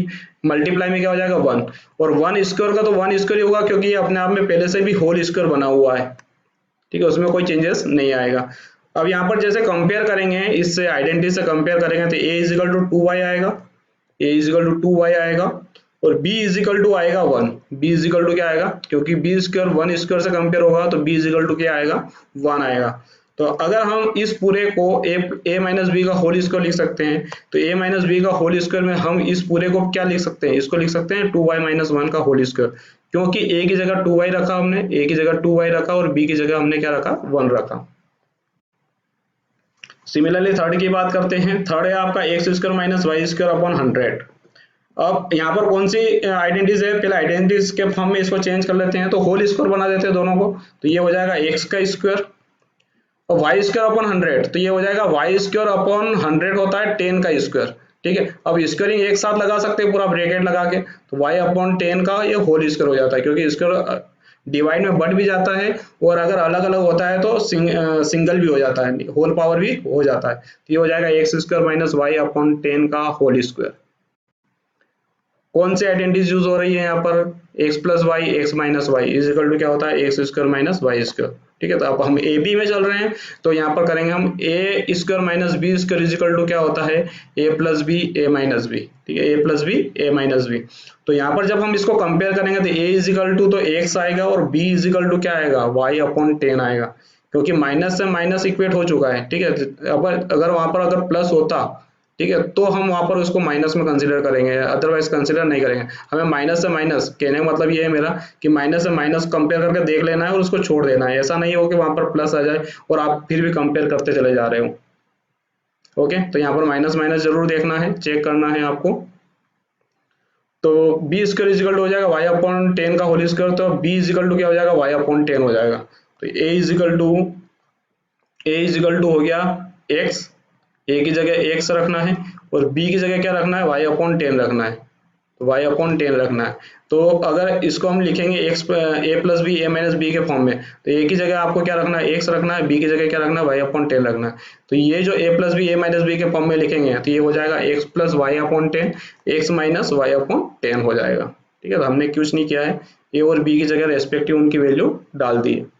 मल्टीप्लाई में क्या हो जाएगा 1, और 1 स्क्वायर का तो 1 स्क्वायर ही होगा क्योंकि ये अपने आप में पहले से भी होल स्क्वायर बना हुआ है, ठीक है, उसमें कोई चेंजेस नहीं आएगा। अब यहाँ पर जैसे कंपेयर करेंगे, इससे आइडेंटिटी से कंपेयर करेंगे तो a is equal to 2y आएगा, a is equal to 2y आएगा और b इज इक्वल टू आएगा 1, b इज इक्वल टू क्या आएगा, क्योंकि b स्क्वायर 1 स्क्वायर से कंपेयर होगा तो b इज इक्वल टू क्या आएगा 1 आएगा। तो अगर हम इस पूरे को a माइनस बी का होल स्क्वायर लिख सकते हैं, तो a माइनस बी का होल स्क्वायर में हम इस पूरे को क्या लिख सकते हैं, इसको लिख सकते हैं 2y माइनस 1 का होल स्क्वायर, क्योंकि a की जगह 2y रखा हमने, a की जगह 2y रखा और b की जगह हमने क्या रखा 1 रखा। सिमिलरली थर्ड की बात करते हैं। थर्ड है आपका x square minus y square upon 100। अब यहाँ पर कौन सी आइडेंटिटीज है, पहले आइडेंटिटीज के फॉर्म में इसको चेंज कर लेते हैं, तो होल स्क्वायर बना देते हैं दोनों को, तो ये हो जाएगा एक्स का स्क्वायर और वाई स्क्वायर अपॉन 100, तो ये हो जाएगा वाई स्क्वायर अपॉन 100 होता है 10 का स्क्वायर, ठीक है। अब स्क्वायरिंग एक साथ लगा सकते हैं पूरा ब्रैकेट लगा के, तो वाई अपॉन 10 का ये होल स्क्वायर हो जाता है, क्योंकि स्क्वायर डिवाइड में बढ़ भी जाता है और अगर अलग अलग होता है तो सिंगल भी हो जाता है, होल पावर भी हो जाता है, तो ये हो जाएगा x square minus y upon 10 का होल स्क्वायर। कौन सी आइडेंटिटीज यूज हो रही है यहाँ पर, x plus y x minus y is equal to क्या होता है x square minus y square. ठीक है, तो अब हम ए बी में चल रहे हैं तो यहाँ पर करेंगे हम A square minus B square is equal to क्या होता है ए प्लस बी ए माइनस बी। ठीक है, ए प्लस बी ए माइनस बी। तो यहाँ पर जब हम इसको कंपेयर करेंगे तो ए इज इक्वल टू तो एक्स आएगा और बी इज इक्वल टू क्या आएगा वाई अपॉन 10 आएगा, क्योंकि माइनस से माइनस इक्वेट हो चुका है। ठीक है, अब अगर वहां पर अगर प्लस होता, ठीक है, तो हम वहां पर उसको माइनस में कंसीडर करेंगे, अदरवाइज कंसीडर नहीं करेंगे। हमें माइनस से माइनस कहने का मतलब ये है मेरा कि माइनस से माइनस कंपेयर करके देख लेना है और उसको छोड़ देना है। ऐसा नहीं हो कि वहां पर प्लस आ जाए और आप फिर भी कंपेयर करते चले जा रहे हो। ओके, तो यहाँ पर माइनस माइनस जरूर देखना है, चेक करना है आपको। तो बी स्क्वायर इजिकल टू हो जाएगा वाई अपॉन 10 का होल स्क्वायर, तो बी इजिकल टू क्या हो जाएगा वाई अपॉन 10 हो जाएगा। तो ए इजिकल टू हो गया एक्स, ए की जगह एक्स रखना है और बी की जगह क्या रखना है वाई अपॉन 10 रखना है, तो वाई अपॉन 10 रखना है। तो अगर इसको हम लिखेंगे एक्स ए प्लस बी ए माइनस बी के फॉर्म में, तो ए की जगह आपको क्या रखना है एक्स रखना है, बी की जगह क्या रखना है वाई अपॉन 10 रखना है। तो ये जो a plus B A minus b के फॉर्म में लिखेंगे तो ये हो जाएगा x plus y upon 10 x minus y upon 10 हो जाएगा। ठीक है, तो हमने कुछ नहीं किया है, ए और बी की जगह रेस्पेक्टिव उनकी वैल्यू डाल दी है।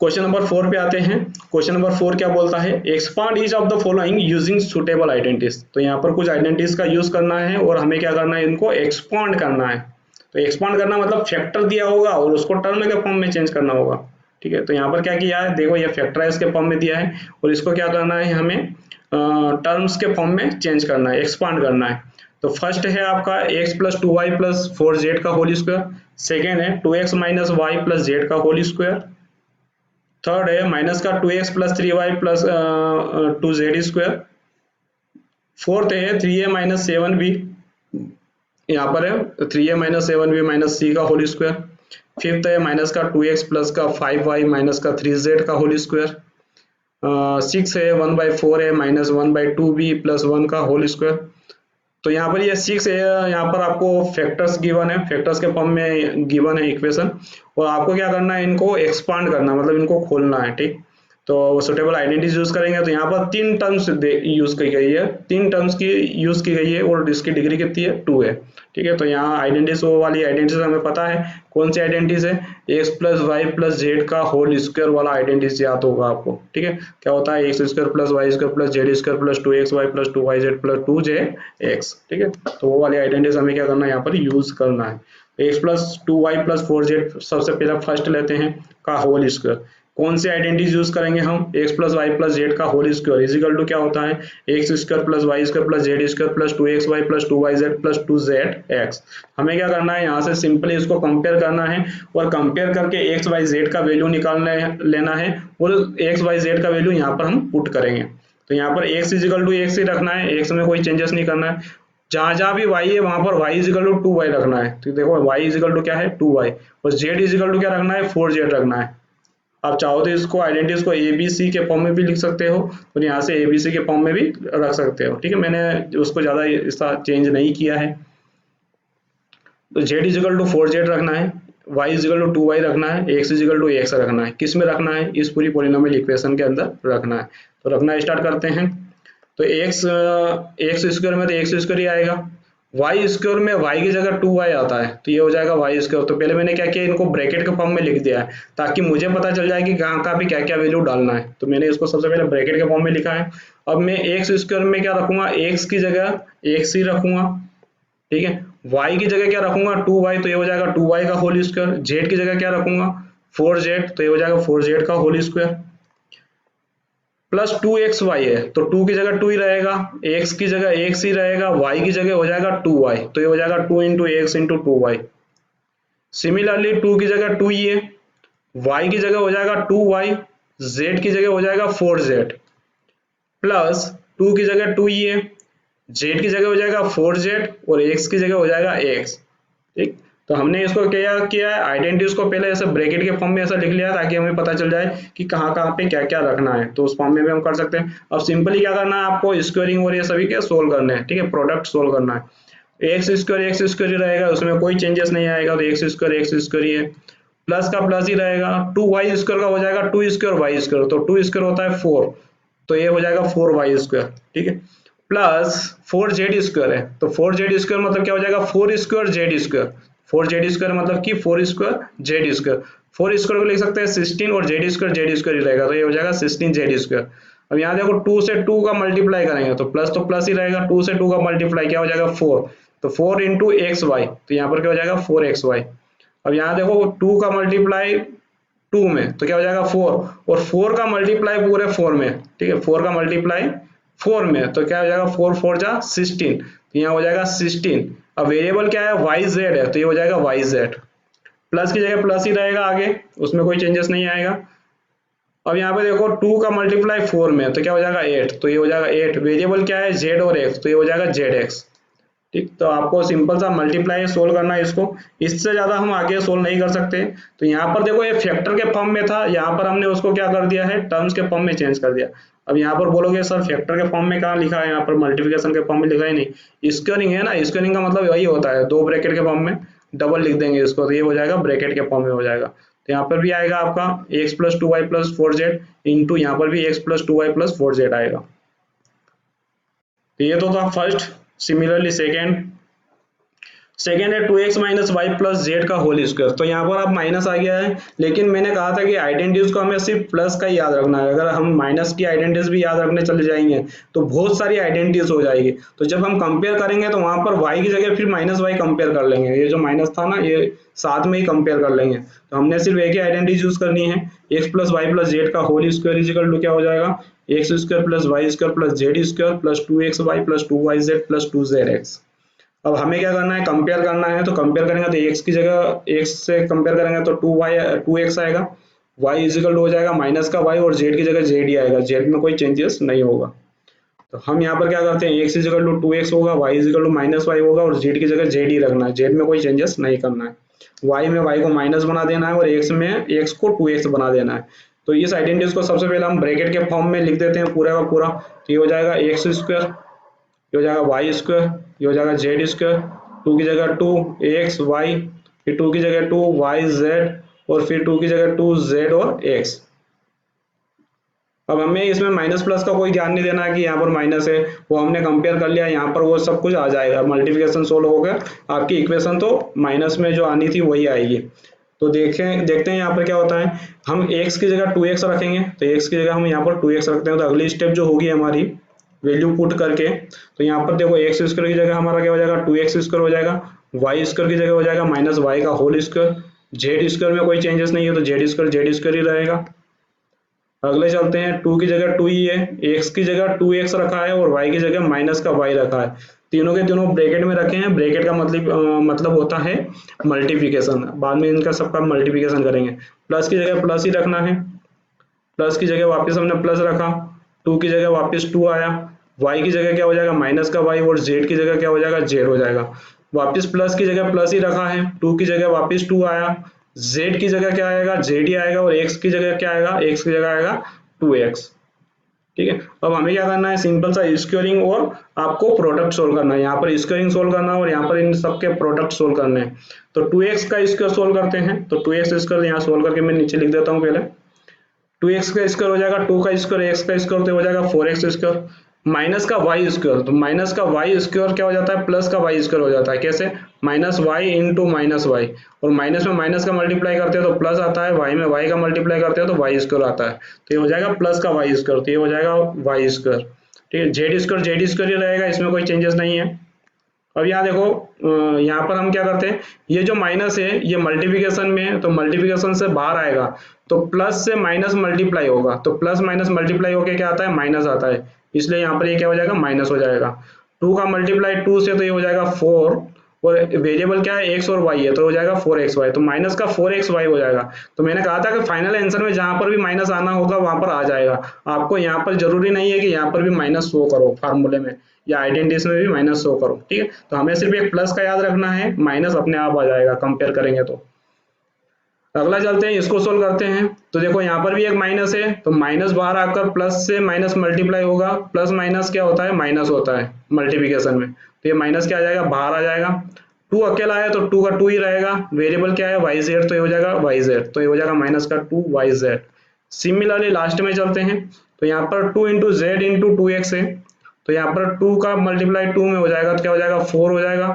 क्वेश्चन नंबर 4 पे आते हैं। क्वेश्चन नंबर 4 क्या बोलता है, expand each of the following using suitable identities. तो यहाँ पर कुछ आइडेंटिटीज का यूज करना है और हमें क्या करना है इनको एक्सपांड करना है। तो एक्सपांड करना मतलब फैक्टर दिया होगा और उसको टर्म के फॉर्म में चेंज करना होगा। ठीक है, तो यहाँ पर क्या किया है देखो, ये फैक्टराइज के फॉर्म में दिया है और इसको क्या करना है हमें टर्म्स के फॉर्म में चेंज करना है, एक्सपांड करना है। तो फर्स्ट है आपका x plus 2y plus 4z का होल स्क्वायर, सेकेंड है 2x minus y plus Z का होल स्क्वायर, थर्ड है माइनस का 2x plus 3y plus 2z square, fourth है 3a माइनस 7b, यहाँ पर है 3a minus 7b minus c का होल स्क्वायर, फिफ्थ है माइनस का 2x प्लस का 5y माइनस का 3z का होल स्क्वायर, सिक्स है 1/4 है माइनस 1/2b प्लस 1 का होल स्क्वायर। तो यहाँ पर ये 6 है, यहाँ पर आपको फैक्टर्स गिवन है, फैक्टर्स के फॉर्म में गिवन है इक्वेशन, और आपको क्या करना है इनको एक्सपांड करना मतलब इनको खोलना है। ठीक, तो सुटेबल आइडेंटिटीज यूज करेंगे। तो यहाँ पर 3 टर्म्स यूज की गई है, 3 टर्म्स की यूज की गई है और इसकी डिग्री कितनी है 2 है। ठीक है, तो यहाँ आइडेंटिटीज वो वाली आइडेंटिटीज हमें पता है कौन सी आइडेंटिटीज है, x plus Y plus Z का होल स्क्वायर वाला आइडेंटिटीज याद होगा आपको। ठीक है, क्या होता है x square plus Y square plus Z square plus 2xy plus 2yz plus 2jx। ठीक है, तो वो वाली आइडेंटिटीज हमें क्या करना है यहाँ पर यूज करना है। X plus 2y plus 4z सबसे पहले फर्स्ट लेते हैं का होल स्क्वायर। कौन सी आइडेंटिटीज यूज करेंगे हम, x plus Y plus Z का होल स्क्वायर इजिकल टू क्या होता है x square plus Y square plus Z square plus 2xy plus 2yz plus 2zx। हमें क्या करना है यहाँ से सिंपली इसको कंपेयर करना है और कंपेयर करके एक्स वाई जेड का वैल्यू निकालना लेना है और एक्स वाई जेड का वैल्यू यहाँ पर हम पुट करेंगे। तो यहाँ पर एक्स इजिकल टू एक्स ही रखना है, एक्स में कोई चेंजेस नहीं करना है, जहां जहां भी y है वहां पर y इजिकल टू 2y रखना है। तो देखो y इजिकल टू क्या है 2y और z इजिकल टू क्या रखना है 4z रखना है। आप चाहो तो इसको आइडेंटिटीज को ए बी सी के फॉर्म में भी लिख सकते हो और यहाँ से ए बी सी के फॉर्म में भी रख सकते हो। ठीक है, मैंने उसको ज्यादा इसका चेंज नहीं किया है। तो z इजिकल टू 4z रखना है, y इजिकल टू 2y रखना है, x इजिकल टू x रखना है। किस में रखना है, इस पूरी पॉलिनोमियल इक्वेशन के अंदर रखना है। तो रखना स्टार्ट करते हैं। तो x स्क्वायर में तो x स्क्वायर ही आएगा, वाई स्क्वायर में y की जगह 2y आता है तो ये हो जाएगा वाई स्क्वायर। तो पहले मैंने क्या किया इनको ब्रैकेट के फॉर्म में लिख दिया है ताकि मुझे पता चल जाए कि कहाँ कहाँ पे क्या क्या वैल्यू डालना है। तो मैंने इसको सबसे पहले ब्रैकेट के फॉर्म में लिखा है। अब मैं एक्स स्क्वायर में क्या रखूंगा, एक्स की जगह एक्स ही रखूंगा। ठीक है, y की जगह क्या रखूंगा 2y तो ये हो जाएगा 2y का होल स्क्वायर, z की जगह क्या रखूंगा 4z तो ये हो जाएगा 4z का होल स्क्वायर प्लस 2xy है तो 2 की जगह 2 ही रहेगा, x की जगह x ही रहेगा, y की जगह हो जाएगा 2y तो ये हो जाएगा 2 into x into 2y। Similarly 2 की जगह 2 ही है, y की जगह हो जाएगा 2y, z की जगह हो जाएगा 4z प्लस 2 की जगह 2 ही है, z की जगह हो जाएगा 4z और x की जगह हो जाएगा x। ठीक, तो हमने इसको क्या किया है आइडेंटिटीज को पहले ऐसे ब्रैकेट के फॉर्म में ऐसा लिख लिया ताकि हमें पता चल जाए कि कहाँ कहाँ पे क्या क्या रखना है। तो उस फॉर्म में भी हम कर सकते हैं। अब सिंपली क्या करना है आपको स्क्वायरिंग और ये सभी के सोल्व करने हैं। ठीक है, प्रोडक्ट सोल्व करना है। एक्स स्क्वायर ही रहेगा, उसमें कोई चेंजेस नहीं आएगा तो एक्स स्क्वायर ही है, प्लस का प्लस ही रहेगा। 2y स्क्वायर का हो जाएगा 2 स्क्वायर वाई स्क्वायर तो 2 स्क्वायर होता है 4 तो ये हो जाएगा 4y स्क्वायर। ठीक है, प्लस 4z² है, तो 4z² मतलब क्या हो जाएगा 4² z², 4z² मतलब कि 4² z², 4² को लिख सकते हैं 16 और z² ही रहेगा, तो ये हो जाएगा 16z²। अब यहाँ देखो 2 से 2 का मल्टीप्लाई करेंगे तो प्लस ही रहेगा, 2 से 2 का मल्टीप्लाई क्या हो जाएगा 4, तो 4 इंटू एक्स वाई, तो यहाँ पर क्या हो जाएगा 4xy। अब यहाँ देखो 2 का मल्टीप्लाई 2 में तो क्या हो जाएगा 4, और 4 का मल्टीप्लाई पूरे 4 में, ठीक है 4 का मल्टीप्लाई 4 में तो क्या हो जाएगा 4 4 जा 16, तो यहाँ हो जाएगा 16। अब वेरिएबल क्या है वाई जेड है, तो ये हो जाएगा वाई जेड, प्लस की जगह प्लस ही रहेगा आगे, उसमें कोई चेंजेस नहीं आएगा। अब यहाँ पे देखो 2 का मल्टीप्लाई 4 में तो क्या हो जाएगा 8, तो ये हो जाएगा 8, वेरिएबल क्या है जेड और एक्स, तो ये हो जाएगा जेड एक्स। ठीक, तो आपको सिंपल सा मल्टीप्लाई सोल्व करना है इसको, इससे ज्यादा हम आगे सोल्व नहीं कर सकते। तो यहाँ पर देखो ये फैक्टर के फॉर्म में था, यहाँ पर हमने उसको क्या कर दिया है टर्म्स के फॉर्म में चेंज कर दिया। अब यहाँ पर बोलोगे सर फैक्टर के फॉर्म में कहाँ लिखा है, यहाँ पर मल्टीप्लिकेशन के फॉर्म में लिखा ही नहीं, स्क्वायरिंग है ना, स्क्वायरिंग का मतलब वही होता है 2 ब्रैकेट के फॉर्म में डबल लिख देंगे इसको, तो ये हो जाएगा ब्रैकेट के फॉर्म में हो जाएगा। तो यहाँ पर भी आएगा आपका x + 2y + 4z इंटू यहाँ पर भी x + 2y + 4z आएगा। तो ये तो था फर्स्ट। सिमिलरली सेकेंड है 2x - y + z का होल स्क्वायर, तो यहाँ पर अब माइनस आ गया है, लेकिन मैंने कहा था कि आइडेंटिटीज को हमें सिर्फ प्लस का ही याद रखना है, अगर हम माइनस की आइडेंटिटीज भी याद रखने चले जाएंगे तो बहुत सारी आइडेंटिटीज हो जाएगी, तो जब हम कंपेयर करेंगे तो वहां पर y की जगह फिर -y कंपेयर कर लेंगे, ये जो माइनस था ना ये साथ में ही कंपेयर कर लेंगे, तो हमने सिर्फ एक ही आइडेंटिटी यूज करनी है, x + y + z का होल स्क्वायर = क्या हो जाएगा x² + y² + z² + 2xy + 2yz + 2zx। अब हमें क्या करना है कंपेयर करना है, तो कंपेयर करेंगे तो x की जगह x से कंपेयर करेंगे तो 2x आएगा, y हो जाएगा माइनस का y और z की जगह z ही आएगा, z में कोई चेंजेस नहीं होगा। तो हम यहाँ पर क्या करते हैं x 2x होगा, y -y होगा और z की जगह z ही रखना है, z में कोई चेंजेस नहीं करना है, y में y को माइनस बना देना है और x में x को 2x बना देना है। तो इस आइडेंटिटी को सबसे पहले हम ब्रैकेट के फॉर्म में लिख देते हैं पूरा का पूरा, तो ये हो जाएगा x², ये हो जाएगा y², ये हो जाएगा z², 2 की जगह 2 x y, फिर 2 की जगह 2 y z और फिर 2 की जगह 2 z और x। अब हमें इसमें माइनस प्लस का कोई ध्यान नहीं देना है कि यहाँ पर माइनस है, वो हमने कंपेयर कर लिया, यहाँ पर वो सब कुछ आ जाएगा, मल्टीप्लिकेशन सोल्व हो गया, आपकी इक्वेशन तो माइनस में जो आनी थी वही आएगी। तो देखते हैं यहाँ पर क्या होता है, हम x की जगह 2x रखेंगे, तो x की जगह हम यहाँ पर 2x रखते हैं, तो अगली स्टेप जो होगी हमारी वैल्यू पुट करके, तो यहाँ पर देखो x² की जगह हमारा क्या हो जाएगा 2x² हो जाएगा, y² की जगह हो जाएगा -y का होल स्क्वायर, z² में कोई चेंजेस नहीं है तो z² ही रहेगा। अगले चलते हैं 2 की जगह 2 ही है, x की जगह 2x रखा है और y की जगह -y रखा है, तीनों के तीनों ब्रैकेट में रखे हैं, ब्रैकेट का मतलब होता है मल्टीप्लिकेशन, बाद में इनका सबका मल्टीप्लिकेशन करेंगे। प्लस की जगह प्लस ही रखना है, प्लस की जगह वापस हमने प्लस रखा, 2 की जगह वापस 2 आया, y की जगह क्या हो जाएगा -y और z की जगह क्या हो जाएगा z हो जाएगा, वापस प्लस की जगह प्लस ही रखा है, 2 की जगह वापस 2 आया, z की जगह क्या आएगा z ही आएगा और x की जगह क्या आएगा x की जगह आएगा 2x। ठीक है, अब हमें क्या करना है सिंपल सा स्क्वायरिंग और आपको प्रोडक्ट सोल्व करना है, यहाँ पर स्क्वायरिंग सोल्व करना है और यहाँ पर इन सबके प्रोडक्ट सोल्व करने हैं। तो 2x का स्क्वायर सोल्व करते हैं, तो 2x² यहाँ सोल्व करके मैं नीचे लिख देता हूँ पहले, 2x का स्क्वायर हो जाएगा 2 का स्क्वायर, x का स्क्वायर तो हो जाएगा 4x², माइनस का y², तो माइनस का y² क्या हो जाता है प्लस का y² हो जाता है, कैसे -y × -y, और माइनस में माइनस का मल्टीप्लाई करते हैं तो प्लस आता है, y में y का मल्टीप्लाई करते हैं तो y² आता है, तो ये हो जाएगा प्लस का y², तो ये हो जाएगा y²। ठीक है, z² ही रहेगा, इसमें कोई चेंजेस नहीं है। अब यहाँ देखो यहाँ पर हम क्या करते हैं, ये जो माइनस है ये मल्टीप्लिकेशन में है, तो मल्टीप्लिकेशन से बाहर आएगा तो प्लस से माइनस मल्टीप्लाई होगा, तो प्लस माइनस मल्टीप्लाई होके क्या आता है माइनस आता है, इसलिए यहाँ पर ये क्या हो जाएगा माइनस हो जाएगा। 2 का मल्टीप्लाई 2 से तो ये हो जाएगा 4, और वेरिएबल क्या है x और y है, तो हो जाएगा 4xy, तो माइनस का 4xy हो जाएगा। तो मैंने कहा था कि फाइनल आंसर में जहां पर भी माइनस आना होगा वहां पर आ जाएगा, आपको यहाँ पर जरूरी नहीं है कि यहाँ पर भी माइनस शो करो फार्मूले में या आइडेंटिटीज में भी माइनस शो करो। ठीक है, तो हमें सिर्फ एक प्लस का याद रखना है, माइनस अपने आप आ जाएगा कंपेयर करेंगे तो। अगला चलते हैं, इसको सोल्व करते हैं, तो देखो यहाँ पर भी एक माइनस है, तो माइनस बाहर आकर प्लस से माइनस मल्टीप्लाई होगा, प्लस माइनस क्या होता है माइनस होता है मल्टीप्लिकेशन में, तो ये माइनस क्या आ जाएगा बाहर आ जाएगा, 2 अकेला है तो 2 का 2 ही रहेगा, वेरिएबल क्या है yz, तो ये हो जाएगा yz, तो ये हो जाएगा माइनस का 2yz। सिमिलरली लास्ट में चलते हैं, तो यहाँ पर 2 × z × 2x है, तो यहाँ पर 2 का मल्टीप्लाई 2 में हो जाएगा तो क्या हो जाएगा 4 हो जाएगा,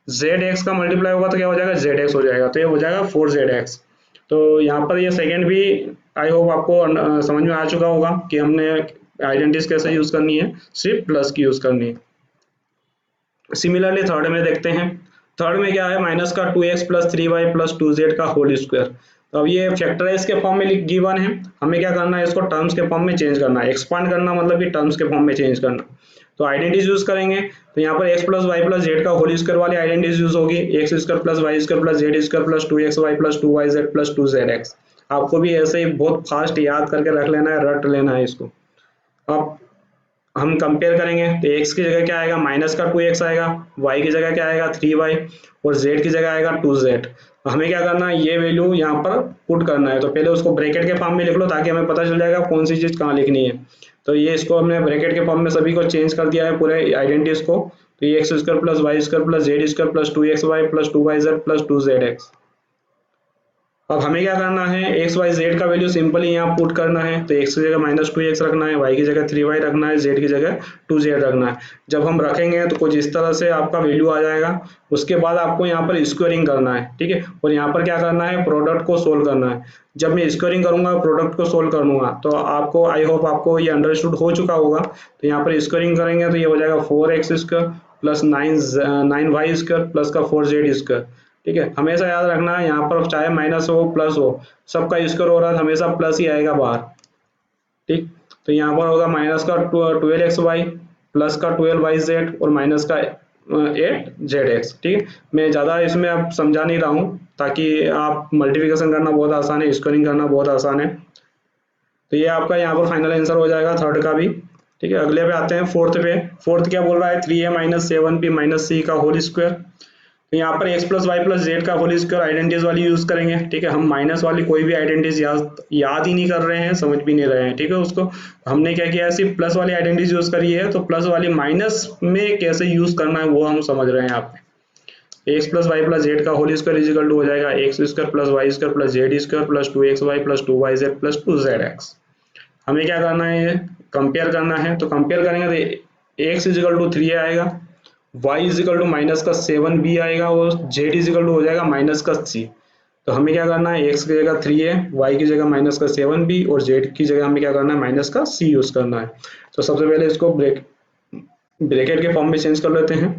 जेड एक्स का मल्टीप्लाई होगा तो क्या हो जाएगा जेड एक्स हो जाएगा, तो ये हो जाएगा 4 ZX। तो यहाँ पर ये सेकेंड भी आई होप आपको समझ में आ चुका होगा कि हमने आइडेंटिटीज कैसे यूज करनी है, सिर्फ प्लस की यूज करनी है। सिमिलरली थर्ड में देखते हैं, थर्ड में क्या है माइनस का 2x plus 3y plus 2z का होल स्क्वायर। तो अब ये फैक्टराइज के फॉर्म में गिवन है, हमें क्या करना है इसको टर्म्स के फॉर्म में चेंज करना है, एक्सपांड करना मतलब कि टर्म्स के फॉर्म में चेंज करना। तो आइडेंटिटीज यूज करेंगे, तो यहाँ पर x plus Y plus Z का होल स्क्वायर वाली आइडेंटिटीज यूज होगी, x square plus Y square plus Z square plus 2xy plus 2yz plus 2zx। आपको भी ऐसे ही बहुत फास्ट याद करके रख लेना है, रट लेना है इसको। अब हम कंपेयर करेंगे तो x की जगह क्या आएगा माइनस का 2x आएगा, y की जगह क्या आएगा 3y और z की जगह आएगा 2z। तो हमें क्या करना है ये वैल्यू यहाँ पर पुट करना है, तो पहले उसको ब्रैकेट के फॉर्म में लिख लो ताकि हमें पता चल जाएगा कौन सी चीज़ कहाँ लिखनी है। तो ये इसको हमने ब्रैकेट के फॉर्म में सभी को चेंज कर दिया है पूरे आइडेंटिटीज को। तो ये x square plus Y square plus Z square plus 2xy plus 2yz plus 2zx। अब हमें क्या करना है एक्स वाई जेड का वैल्यू सिंपली यहाँ पुट करना है, तो एक्स की जगह माइनस 2x रखना है, वाई की जगह 3y रखना है, जेड की जगह 2z रखना है। जब हम रखेंगे तो कुछ इस तरह से आपका वैल्यू आ जाएगा। उसके बाद आपको यहाँ पर स्क्वायरिंग करना है, ठीक है, और यहाँ पर क्या करना है प्रोडक्ट को सोल्व करना है। जब मैं स्क्वायरिंग करूंगा प्रोडक्ट को सोल्व करूंगा तो आपको आई होप आपको ये अंडरस्टूड हो चुका होगा। तो यहाँ पर स्क्वायरिंग करेंगे तो ये हो जाएगा 4x square plus 9y square plus का 4z स्क्वायर। ठीक है, हमेशा याद रखना है यहाँ पर चाहे माइनस हो प्लस हो सबका स्क्वायर हो रहा है हमेशा प्लस ही आएगा बाहर। ठीक, तो यहाँ पर होगा माइनस का 12xy प्लस का 12yz और माइनस का 8zx। ठीक है, मैं ज़्यादा इसमें अब समझा नहीं रहा हूँ ताकि आप मल्टीप्लिकेशन करना बहुत आसान है, स्क्वायरिंग करना बहुत आसान है। तो ये आपका यहाँ पर फाइनल आंसर हो जाएगा थर्ड का भी। ठीक है, अगले पे आते हैं फोर्थ पे। फोर्थ क्या बोल रहा है 3a minus 7b minus c का होल स्क्वायर। तो यहाँ पर x plus Y plus Z का होल स्क्वायर आइडेंटिटीज वाली यूज करेंगे। ठीक है, हम माइनस वाली कोई भी आइडेंटिटीज याद ही नहीं कर रहे हैं, समझ भी नहीं रहे हैं। ठीक है, उसको हमने क्या किया है सिर्फ प्लस वाली आइडेंटिटीज यूज करी है, तो प्लस वाली माइनस में कैसे यूज करना है वो हम समझ रहे हैं यहाँ पे। X plus Y plus Z का होल स्क्वायर इजिकल टू हो जाएगा x square plus Y square plus Z square plus 2xy plus 2yz plus 2zx। हमें क्या करना है कंपेयर करना है, तो कंपेयर करेंगे तो x इजिकल टू 3 आएगा, y इजिकल टू माइनस का 7b आएगा और z इजिकल टू हो जाएगा माइनस का c। तो हमें क्या करना है x की जगह 3a, y की जगह माइनस का 7b और z की जगह हमें क्या करना है माइनस का c यूज करना है। तो सबसे पहले इसको ब्रैकेट के फॉर्म में चेंज कर लेते हैं।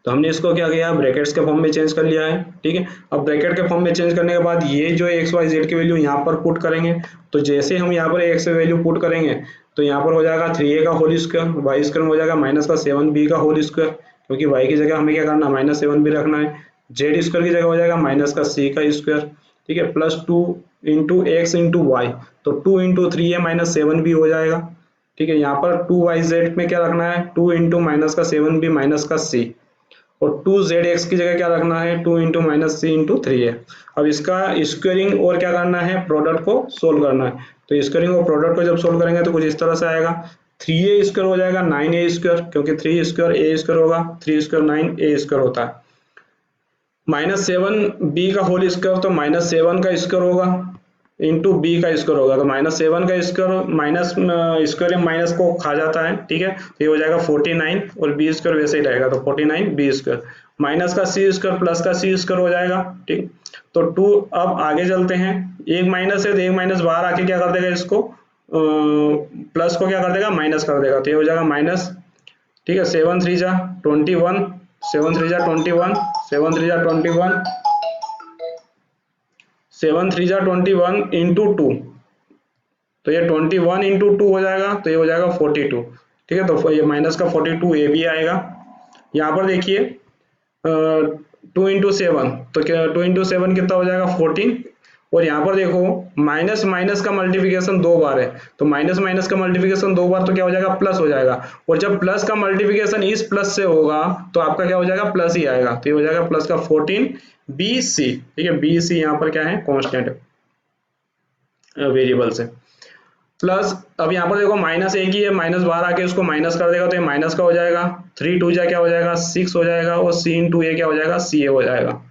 तो हमने इसको क्या किया ब्रैकेट्स के फॉर्म में चेंज कर लिया है। ठीक है, अब ब्रैकेट के फॉर्म में चेंज करने के बाद ये जो एक्स वाई जेड की वैल्यू यहाँ पर पुट करेंगे, तो जैसे हम यहाँ पर एक्स वैल्यू पुट करेंगे तो यहाँ पर हो जाएगा 3a का होल स्क्वायर, वाई स्क्वायर हो जाएगा माइनस का 7b का होल स्क्वायर, क्योंकि y की जगह हमें क्या करना है माइनस 7b रखना है। जेड स्क्वायर की जगह हो जाएगा माइनस का c का स्क्वायर। ठीक है, plus 2 into x into y, तो 2 इंटू 3a माइनस 7b हो जाएगा। ठीक है, यहाँ पर 2yz में क्या रखना है 2 इंटू माइनस का 7b माइनस का c, और 2zx की जगह क्या रखना है 2 इंटू माइनस सी इंटू 3a। अब इसका स्क्वायरिंग और क्या करना है प्रोडक्ट को सोल्व करना है। तो स्क्वायरिंग और प्रोडक्ट को जब सोल्व करेंगे तो कुछ इस तरह से आएगा 3a स्क्वायर हो जाएगा 9a स्क्वायर, क्योंकि 3 स्क्वायर a स्क्वायर होगा, 3 स्क्वायर 9a स्क्वायर होता है, माइनस 7b का होल स्क्वायर, तो माइनस 7 का स्क्वायर होगा इंटू बी का स्क्वायर होगा, तो माइनस 7 का स्क्वायर माइनस स्क्वायर माइनस को खा जाता है। ठीक है, तो ये हो जाएगा 49 और बी स्क्वायर वैसे ही रहेगा, तो 49 बी स्क्वायर माइनस का सी स्क्वायर प्लस का सी स्क्वायर हो जाएगा। ठीक, तो 2 अब आगे चलते हैं, एक माइनस है तो एक माइनस बाहर आके क्या कर देगा इसको प्लस को क्या कर देगा माइनस कर देगा, तो ये हो जाएगा माइनस। ठीक है, 7 3 जा 21, 7 3 जा 21, 7 3 जा 21, 7 3 जा 21 इंटू 2, तो ये 21 इंटू 2 हो जाएगा, तो ये हो जाएगा 42। ठीक है, तो ये माइनस का 42 ए भी आएगा। यहाँ पर देखिए 2 इंटू 7, तो क्या 2 इंटू 7 कितना हो जाएगा 14, और यहाँ पर देखो माइनस माइनस का मल्टीप्लिकेशन 2 बार है, तो माइनस माइनस का मल्टीप्लिकेशन 2 बार तो क्या हो जाएगा प्लस हो जाएगा, और जब प्लस का मल्टीप्लिकेशन इस प्लस से होगा तो आपका क्या हो जाएगा प्लस ही आएगा, तो ये हो जाएगा प्लस का 14 बी सी। ठीक है, बी सी यहाँ पर क्या है कांस्टेंट वेरिएबल से प्लस। अब यहाँ पर देखो माइनस एक ही है, माइनस बाहर आके उसको माइनस कर देगा तो ये माइनस का हो जाएगा, 3 2 जा क्या हो जाएगा 6 हो जाएगा, और सी इंटू ए क्या हो जाएगा सी ए हो जाएगा।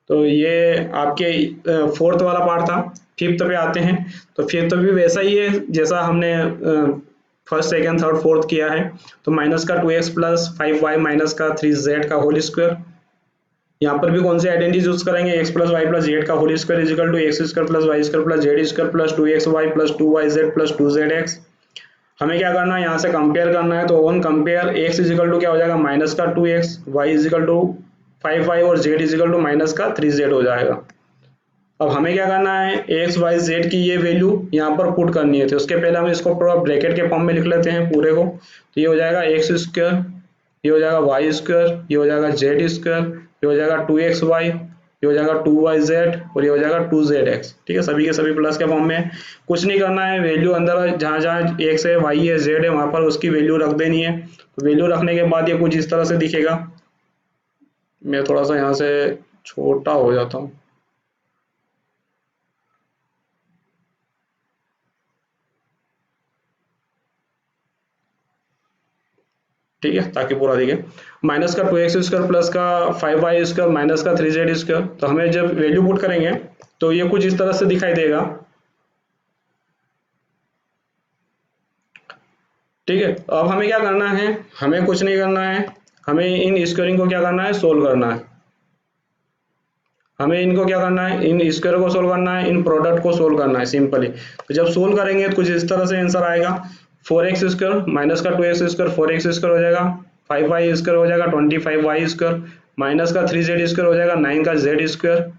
तो ये आपके फोर्थ वाला पार्ट था। फिफ्थ पे आते हैं, तो फिफ्थ भी वैसा ही है जैसा हमने फर्स्ट सेकेंड थर्ड फोर्थ किया है, तो माइनस का 2x प्लस 5y माइनस का 3z का होल स्क्वायर। यहाँ पर भी कौन सी आइडेंटिटी यूज करेंगे, x plus Y plus Z का whole square is equal to X square plus Y square plus Z square plus 2xy plus 2yz plus 2zx। हमें क्या करना है, यहाँ से कंपेयर करना है, तो on compare x is equal to क्या हो जाएगा माइनस का 2x, y is equal to 5y और z इजिकल टू माइनस का 3z हो जाएगा। अब हमें क्या करना है, एक्स वाई जेड की ये वैल्यू यहाँ पर पुट करनी है, तो उसके पहले हम इसको पूरा ब्रैकेट के फॉर्म में लिख लेते हैं पूरे को। तो ये हो जाएगा एक्स स्क्वायर, ये हो जाएगा वाई स्क्वायर, ये हो जाएगा जेड स्क्वायर, ये हो जाएगा 2xy, ये हो जाएगा 2yz और ये हो जाएगा 2zx। ठीक है, सभी के सभी प्लस के फॉर्म में। कुछ नहीं करना है, वैल्यू अंदर जहाँ जहाँ एक्स है वाई है जेड है वहाँ पर उसकी वैल्यू रख देनी है। तो वैल्यू रखने के बाद ये कुछ इस तरह से दिखेगा। मैं थोड़ा सा यहाँ से छोटा हो जाता हूँ। ठीक है, ताकि पूरा दिखे। माइनस का 2x स्क्वायर प्लस का 5y स्क्वायर माइनस का 3z स्क्वायर। तो हमें जब वैल्यू पुट करेंगे तो ये कुछ इस तरह से दिखाई देगा। ठीक है, अब हमें क्या करना है, हमें कुछ नहीं करना है, हमें इन स्क्वायरिंग को क्या करना है, सोल्व करना है। हमें इनको क्या करना है, इन स्क्वायर को सोल्व करना है, इन प्रोडक्ट को सोल्व करना है सिंपली। तो जब सोल्व करेंगे तो कुछ इस तरह से आंसर आएगा। 4x स्क्वायर माइनस का 2x स्क्वायर 4x स्क्वायर हो जाएगा, 5y स्क्वायर हो जाएगा 25y स्क्वायर माइनस का 3z स्क्वायर हो जाएगा 9 का z स्क्वायर।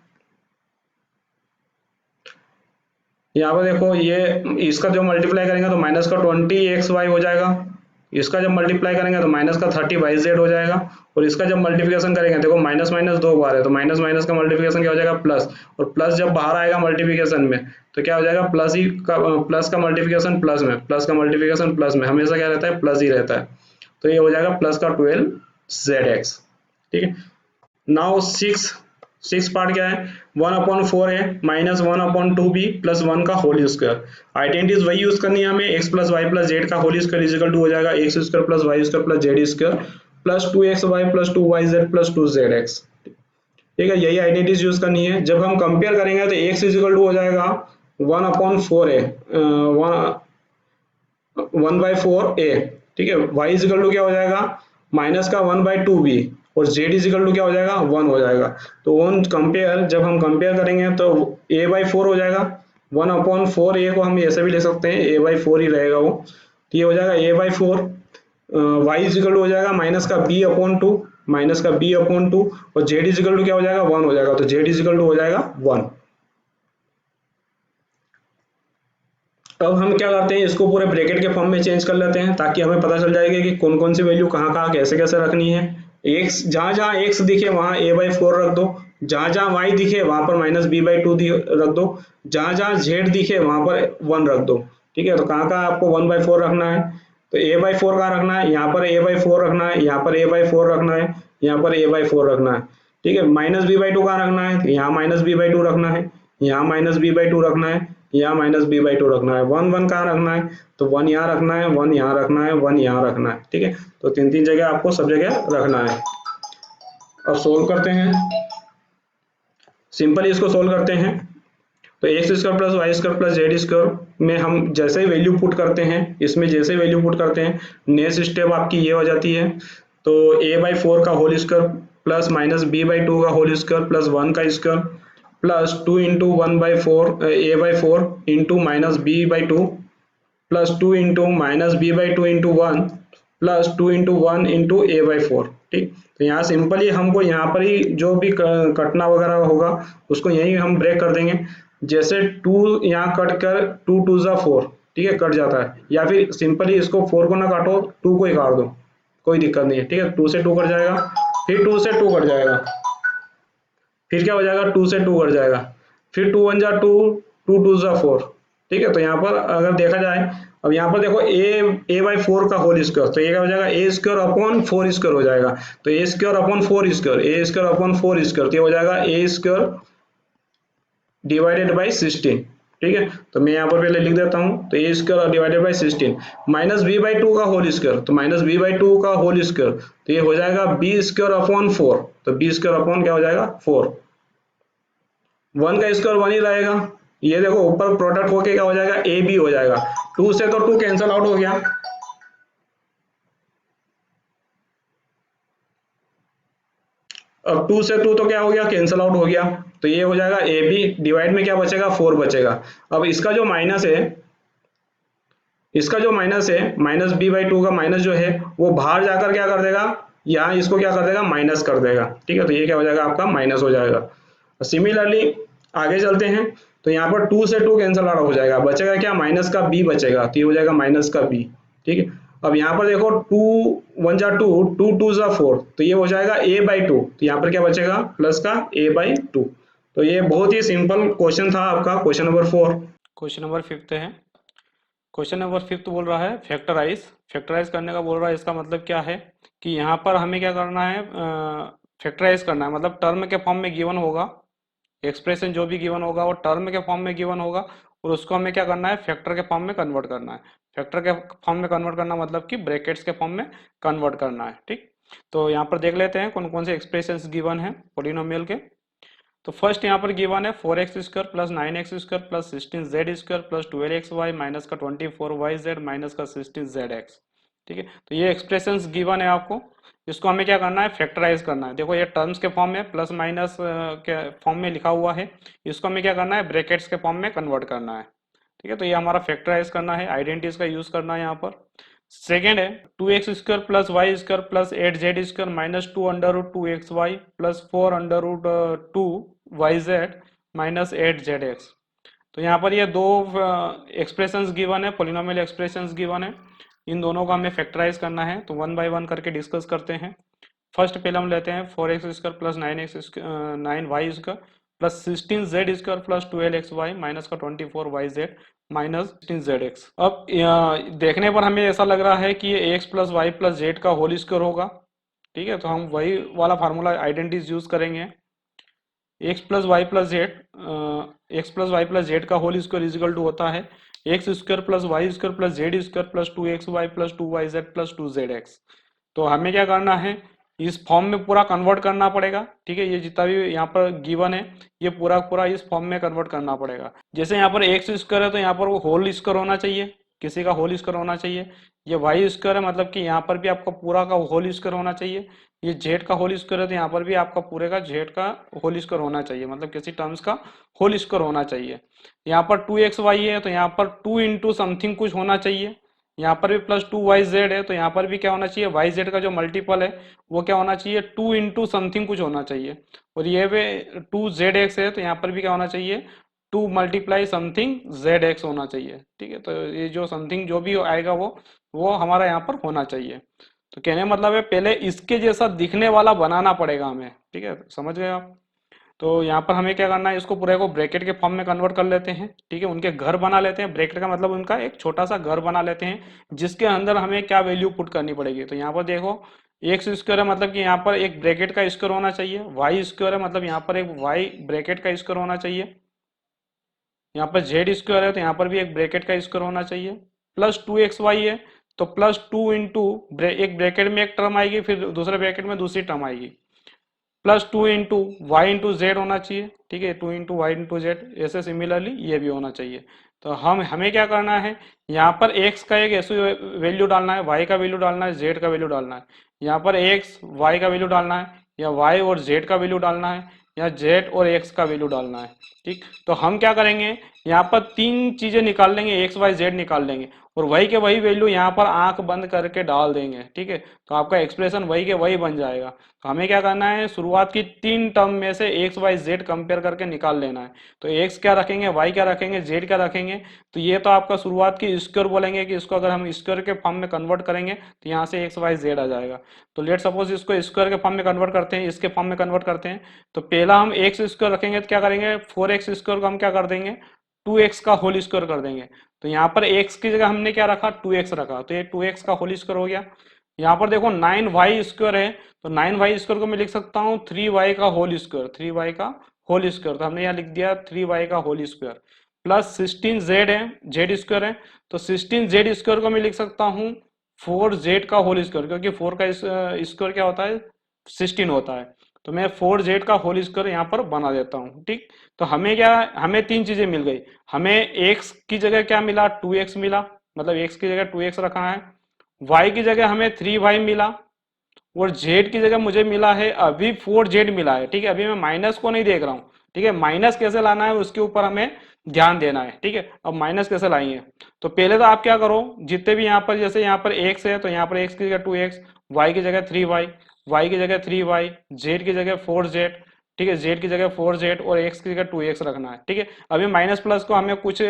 यहाँ पर देखो ये इसका जो मल्टीप्लाई करेंगे तो माइनस का 20xy हो जाएगा, इसका जब मल्टीप्लाई करेंगे तो माइनस का 30yz हो जाएगा, और इसका जब मल्टीप्लिकेशन करेंगे देखो माइनस माइनस दो बार है तो माइनस माइनस का मल्टीप्लिकेशन क्या हो जाएगा प्लस, और प्लस जब बाहर आएगा मल्टीप्लिकेशन में तो क्या हो जाएगा प्लस ही का, प्लस का मल्टीप्लिकेशन प्लस में, प्लस का मल्टीप्लिकेशन प्लस में हमेशा क्या रहता है प्लस ही रहता है। तो ये हो जाएगा प्लस का 12zx। ठीक है, नाउ सिक्स पार्ट क्या है, 1/4 है माइनस 1/2b प्लस 1 का होल स्क्वायर। आइडेंटिटीज वही यूज करनी है हमें, x plus Y plus Z का होल स्क्वायर इजिकल टू हो जाएगा x square plus Y square plus Z square plus 2xy plus 2yz plus 2zx। ठीक है, यही आइडेंटिटीज यूज करनी है। जब हम कंपेयर करेंगे तो एक्स इजिकल टू हो जाएगा 1/4 है 1/4 a। ठीक है, y इजिकल टू क्या हो जाएगा माइनस का 1/2b और z इजिकल टू क्या हो जाएगा 1 हो जाएगा। तो ऑन कंपेयर जब हम कंपेयर करेंगे तो a/4 हो जाएगा, 1/4 a को हम ऐसे भी ले सकते हैं a/4 ही रहेगा वो। तो ये हो जाएगा a/4, y इजिकल टू हो जाएगा माइनस का b/2 माइनस का b/2 और z इजिकल टू क्या हो जाएगा 1 हो जाएगा, तो z इजिकल टू हो जाएगा 1। अब हम क्या करते हैं, इसको पूरे ब्रैकेट के फॉर्म में चेंज कर लेते हैं ताकि हमें पता चल जाएगा कि कौन कौन सी वैल्यू कहाँ कहाँ कैसे कैसे रखनी है। एक्स जहाँ जहाँ एक्स दिखे वहाँ a/4 रख दो, जहाँ जहाँ वाई दिखे वहाँ पर माइनस b/2 रख दो, जहाँ जहाँ जेड दिखे वहाँ पर 1 रख दो। ठीक है, तो कहाँ कहाँ आपको 1/4 रखना है, तो a/4 कहाँ रखना है, यहाँ पर a/4 रखना है, यहाँ पर a/4 रखना है, यहाँ पर a/4 रखना है। ठीक है, माइनस b/2 कहाँ रखना है, यहाँ माइनस b/2 रखना है, यहाँ माइनस b/2 रखना है, यहाँ माइनस b/2 रखना है। 1 1 कहाँ रखना है, तो 1 यहाँ रखना है, 1 यहाँ रखना है, 1 यहाँ रखना है। ठीक है, तो तीन तीन जगह आपको सब जगह रखना है। अब सोल्व करते हैं, सिंपली इसको सोल्व करते हैं। तो x square plus Y square plus Z square में हम जैसे ही वैल्यू पुट करते हैं, इसमें जैसे वैल्यू पुट करते हैं नेक्स्ट स्टेप आपकी ये हो जाती है। तो a/4 का whole square plus minus b/2 का होल स्क्वायर प्लस 1 का square plus 2 into 1/4 a/4 into minus b/2 plus 2 into minus b/2 into 1 plus 2 into 1 into a/4। ठीक, तो यहाँ सिंपली हमको यहाँ पर ही जो भी कटना वगैरह होगा उसको यही हम ब्रेक कर देंगे। जैसे 2 यहाँ कट कर 2 2 जा 4, ठीक है, कट जाता है, या फिर सिंपली इसको 4 को ना काटो 2 को ही काट दो, कोई दिक्कत नहीं है। ठीक है, 2 से 2 कट जाएगा, फिर 2 से 2 कट जाएगा, फिर क्या हो जाएगा 2 से 2 कट जाएगा, फिर 2 1 जा 2 2 2 जा 4। ठीक है, तो यहाँ पर अगर देखा जाए, अब यहाँ पर देखो a/4 का होल स्क्वायर, तो ये क्या हो जाएगा a स्क्वायर अपॉन 4 स्क्वायर हो जाएगा, तो a square upon 4 square, a square upon 4 square, तो ये हो जाएगा a स्क्वायर डिवाइडेड बाई 16। ठीक है, तो मैं यहाँ पर पहले लिख देता हूँ, तो a square divided by 16 minus b/2 का होल स्क्वायर, तो माइनस b/2 का होल स्क्वायर, तो ये हो जाएगा b स्क्वायर अपॉन 4, तो b स्क्वायर अपॉन क्या हो जाएगा 4, 1 का स्क्वायर 1 ही रहेगा। ये देखो ऊपर प्रोडक्ट होके क्या हो जाएगा a b हो जाएगा, 2 से तो 2 कैंसिल आउट हो गया, अब 2 से 2 तो क्या हो गया, कैंसल आउट हो गया, तो ये हो जाएगा ए बी, डिवाइड में क्या बचेगा, 4 बचेगा। अब इसका जो माइनस है माइनस बी बाई टू का माइनस जो है वो बाहर जाकर क्या कर देगा, यहाँ इसको क्या कर देगा, माइनस कर देगा, ठीक है। तो ये क्या हो जाएगा, आपका माइनस हो जाएगा। सिमिलरली आगे चलते हैं, तो यहाँ पर 2 से 2 कैंसल आउट हो जाएगा, बचेगा क्या, माइनस का बी बचेगा, तो ये हो जाएगा माइनस का बी, ठीक है। अब यहाँ पर देखो 2 1 जा 2, 2 2 जा 4, तो ये हो जाएगा ए बाई टू, तो यहाँ पर क्या बचेगा, प्लस का ए बाई टू। तो ये बहुत ही सिंपल क्वेश्चन था आपका, क्वेश्चन नंबर 4। क्वेश्चन नंबर 5 है। क्वेश्चन नंबर 5 बोल रहा है फैक्टराइज, फैक्टराइज करने का बोल रहा है। इसका मतलब क्या है कि यहाँ पर हमें क्या करना है, फैक्टराइज करना है, मतलब टर्म के फॉर्म में गिवन होगा, एक्सप्रेशन जो भी गिवन होगा वो टर्म के फॉर्म में गिवन होगा, और उसको हमें क्या करना है, फैक्टर के फॉर्म में कन्वर्ट करना है। फैक्टर के फॉर्म में कन्वर्ट करना मतलब कि ब्रैकेट्स के फॉर्म में कन्वर्ट करना है, ठीक। तो यहाँ पर देख लेते हैं कौन कौन से एक्सप्रेशन गिवन है पोलिनोमियल के। तो फर्स्ट यहाँ पर गिवन है 4x square plus 9x square plus 16z square plus 12xy minus का 24yz माइनस का 16zx, ठीक है। तो ये एक्सप्रेशंस गिवन है आपको, इसको हमें क्या करना है, फैक्टराइज करना है। देखो ये टर्म्स के फॉर्म में प्लस माइनस के फॉर्म में लिखा हुआ है, इसको हमें क्या करना है, ब्रैकेट्स के फॉर्म में कन्वर्ट करना है, ठीक है। तो ये हमारा फैक्टराइज करना है, आइडेंटिटीज का यूज करना है यहाँ पर। सेकेंड है 2x square plus Y square plus 8z square minus 2 under root 2xy plus 4 under root 2yz minus 8zx। तो यहाँ पर ये दो एक्सप्रेशंस गिवन है, पोलिनोमियल एक्सप्रेशंस गिवन है, इन दोनों का हमें फैक्टराइज करना है। तो वन बाय वन करके डिस्कस करते हैं। फर्स्ट पहले हम लेते हैं 4x square plus 9y square plus 16z square plus 12xy minus का 24yz माइनस 16zx। अब देखने पर हमें ऐसा लग रहा है कि ये x plus Y plus Z का होल स्क्वायर होगा, ठीक है। तो हम वही वाला फार्मूला आइडेंटिटीज यूज करेंगे, x plus Y plus Z का होल स्क्वायर इजिकल टू होता है x square plus Y square plus Z square plus 2xy plus 2yz plus 2zx। तो हमें क्या करना है, इस फॉर्म में पूरा कन्वर्ट करना पड़ेगा, ठीक है। ये जितना भी यहाँ पर गिवन है ये पूरा पूरा इस फॉर्म में कन्वर्ट करना पड़ेगा। जैसे यहाँ पर एक्स स्क्वायर है तो यहाँ पर वो होल स्क्वायर होना चाहिए, किसी का होल स्क्वायर होना चाहिए। ये वाई स्क्वायर है मतलब कि यहाँ पर भी आपका पूरा का होल स्क्वायर होना चाहिए। ये जेड का होल स्क्वायर है तो यहाँ पर भी आपका पूरे का जेड का होल स्क्वायर होना चाहिए, मतलब किसी टर्म्स का होल स्क्वायर होना चाहिए। यहाँ पर 2xy है तो यहाँ पर 2 इंटू समथिंग कुछ होना चाहिए। यहाँ पर भी प्लस 2yz है तो यहाँ पर भी क्या होना चाहिए, yz का जो मल्टीपल है वो क्या होना चाहिए, 2 इंटू समथिंग कुछ होना चाहिए। और ये भी 2zx है तो यहाँ पर भी क्या होना चाहिए, 2 मल्टीप्लाई समथिंग zx होना चाहिए, ठीक है। तो ये जो समथिंग जो भी आएगा वो हमारा यहाँ पर होना चाहिए। तो कहने का मतलब है पहले इसके जैसा दिखने वाला बनाना पड़ेगा हमें, ठीक है, समझ गए आप। तो यहाँ पर हमें क्या करना है, इसको पूरे को ब्रैकेट के फॉर्म में कन्वर्ट कर लेते हैं, ठीक है। उनके घर बना लेते हैं, ब्रैकेट का मतलब उनका एक छोटा सा घर बना लेते हैं जिसके अंदर हमें क्या वैल्यू पुट करनी पड़ेगी। तो यहाँ पर देखो एक्स स्क्वायर है मतलब कि यहाँ पर एक ब्रैकेट का स्क्वायर होना चाहिए, वाई स्क्वायर है मतलब यहाँ पर एक वाई ब्रैकेट का स्क्वायर होना चाहिए, यहाँ पर जेड स्क्वायर है तो यहाँ पर भी एक ब्रैकेट का स्क्वायर होना चाहिए, प्लस 2xy है तो प्लस 2 इंटू एक ब्रैकेट में एक टर्म आएगी फिर दूसरे ब्रैकेट में दूसरी टर्म आएगी, plus 2 into y into z होना चाहिए, ठीक है, 2 इंटू वाई इंटू जेड। ऐसे सिमिलरली ये भी होना चाहिए। तो हमें क्या करना है, यहाँ पर x का एक ऐसी वैल्यू डालना है, y का वैल्यू डालना है, z का वैल्यू डालना है। यहाँ पर x y का वैल्यू डालना है या y और z का वैल्यू डालना है या z और x का वैल्यू डालना है, ठीक। तो हम क्या करेंगे, यहाँ पर तीन चीजें निकाल लेंगे, x y z निकाल लेंगे और वही के वही वैल्यू यहाँ पर आंख बंद करके डाल देंगे, ठीक है। तो आपका एक्सप्रेशन वही के वही बन जाएगा। तो हमें क्या करना है, शुरुआत की तीन टर्म में से एक्स वाई जेड कंपेयर करके निकाल लेना है। तो एक्स क्या रखेंगे, वाई क्या रखेंगे, जेड क्या रखेंगे। तो ये तो आपका शुरुआत की स्क्वायर बोलेंगे कि इसको अगर हम स्क्वायर के फॉर्म में कन्वर्ट करेंगे तो यहाँ से एक्स वाई जेड आ जाएगा। तो लेट सपोज इसको स्क्वायर के फॉर्म में कन्वर्ट करते हैं, इसके फॉर्म में कन्वर्ट करते हैं। तो पहला हम एक्स स्क्वायर रखेंगे तो क्या करेंगे, 4x स्क्वायर को हम क्या कर देंगे, 2x का होल स्क्वायर कर देंगे। तो यहाँ पर x की जगह हमने क्या रखा, 2x रखा, तो ये 2x का होल स्क्वायर हो गया। यहाँ पर देखो 9y स्क्वायर है तो 9y स्क्वायर को मैं लिख सकता हूँ 3y का होल स्क्वायर, 3y का होल स्क्वायर। तो हमने यहाँ लिख दिया 3y का होल स्क्वायर प्लस 16z है, z स्क्वायर है तो 16z स्क्वायर को मैं लिख सकता हूँ 4z का होल स्क्वायर, क्योंकि 4 का स्क्वायर क्या होता है, 16 होता है। तो मैं 4z का होल स्क्वायर यहाँ पर बना देता हूँ, ठीक। तो हमें तीन चीजें मिल गई। हमें x की जगह क्या मिला, 2x मिला, मतलब x की जगह 2x रखा है। y की जगह हमें 3y मिला और जेड की जगह मुझे मिला है अभी 4z मिला है, ठीक है। अभी मैं माइनस को नहीं देख रहा हूँ, ठीक है। माइनस कैसे लाना है उसके ऊपर हमें ध्यान देना है, ठीक है। अब माइनस कैसे लाएंगे, तो पहले तो आप क्या करो, जितने भी यहाँ पर, जैसे यहाँ पर x है तो यहाँ पर x की जगह 2x, y की जगह 3y, y की जगह 3y, z की जगह 4z, ठीक है। z की जगह 4z और x की जगह 2x रखना है, ठीक है। अभी माइनस प्लस को हमें कुछ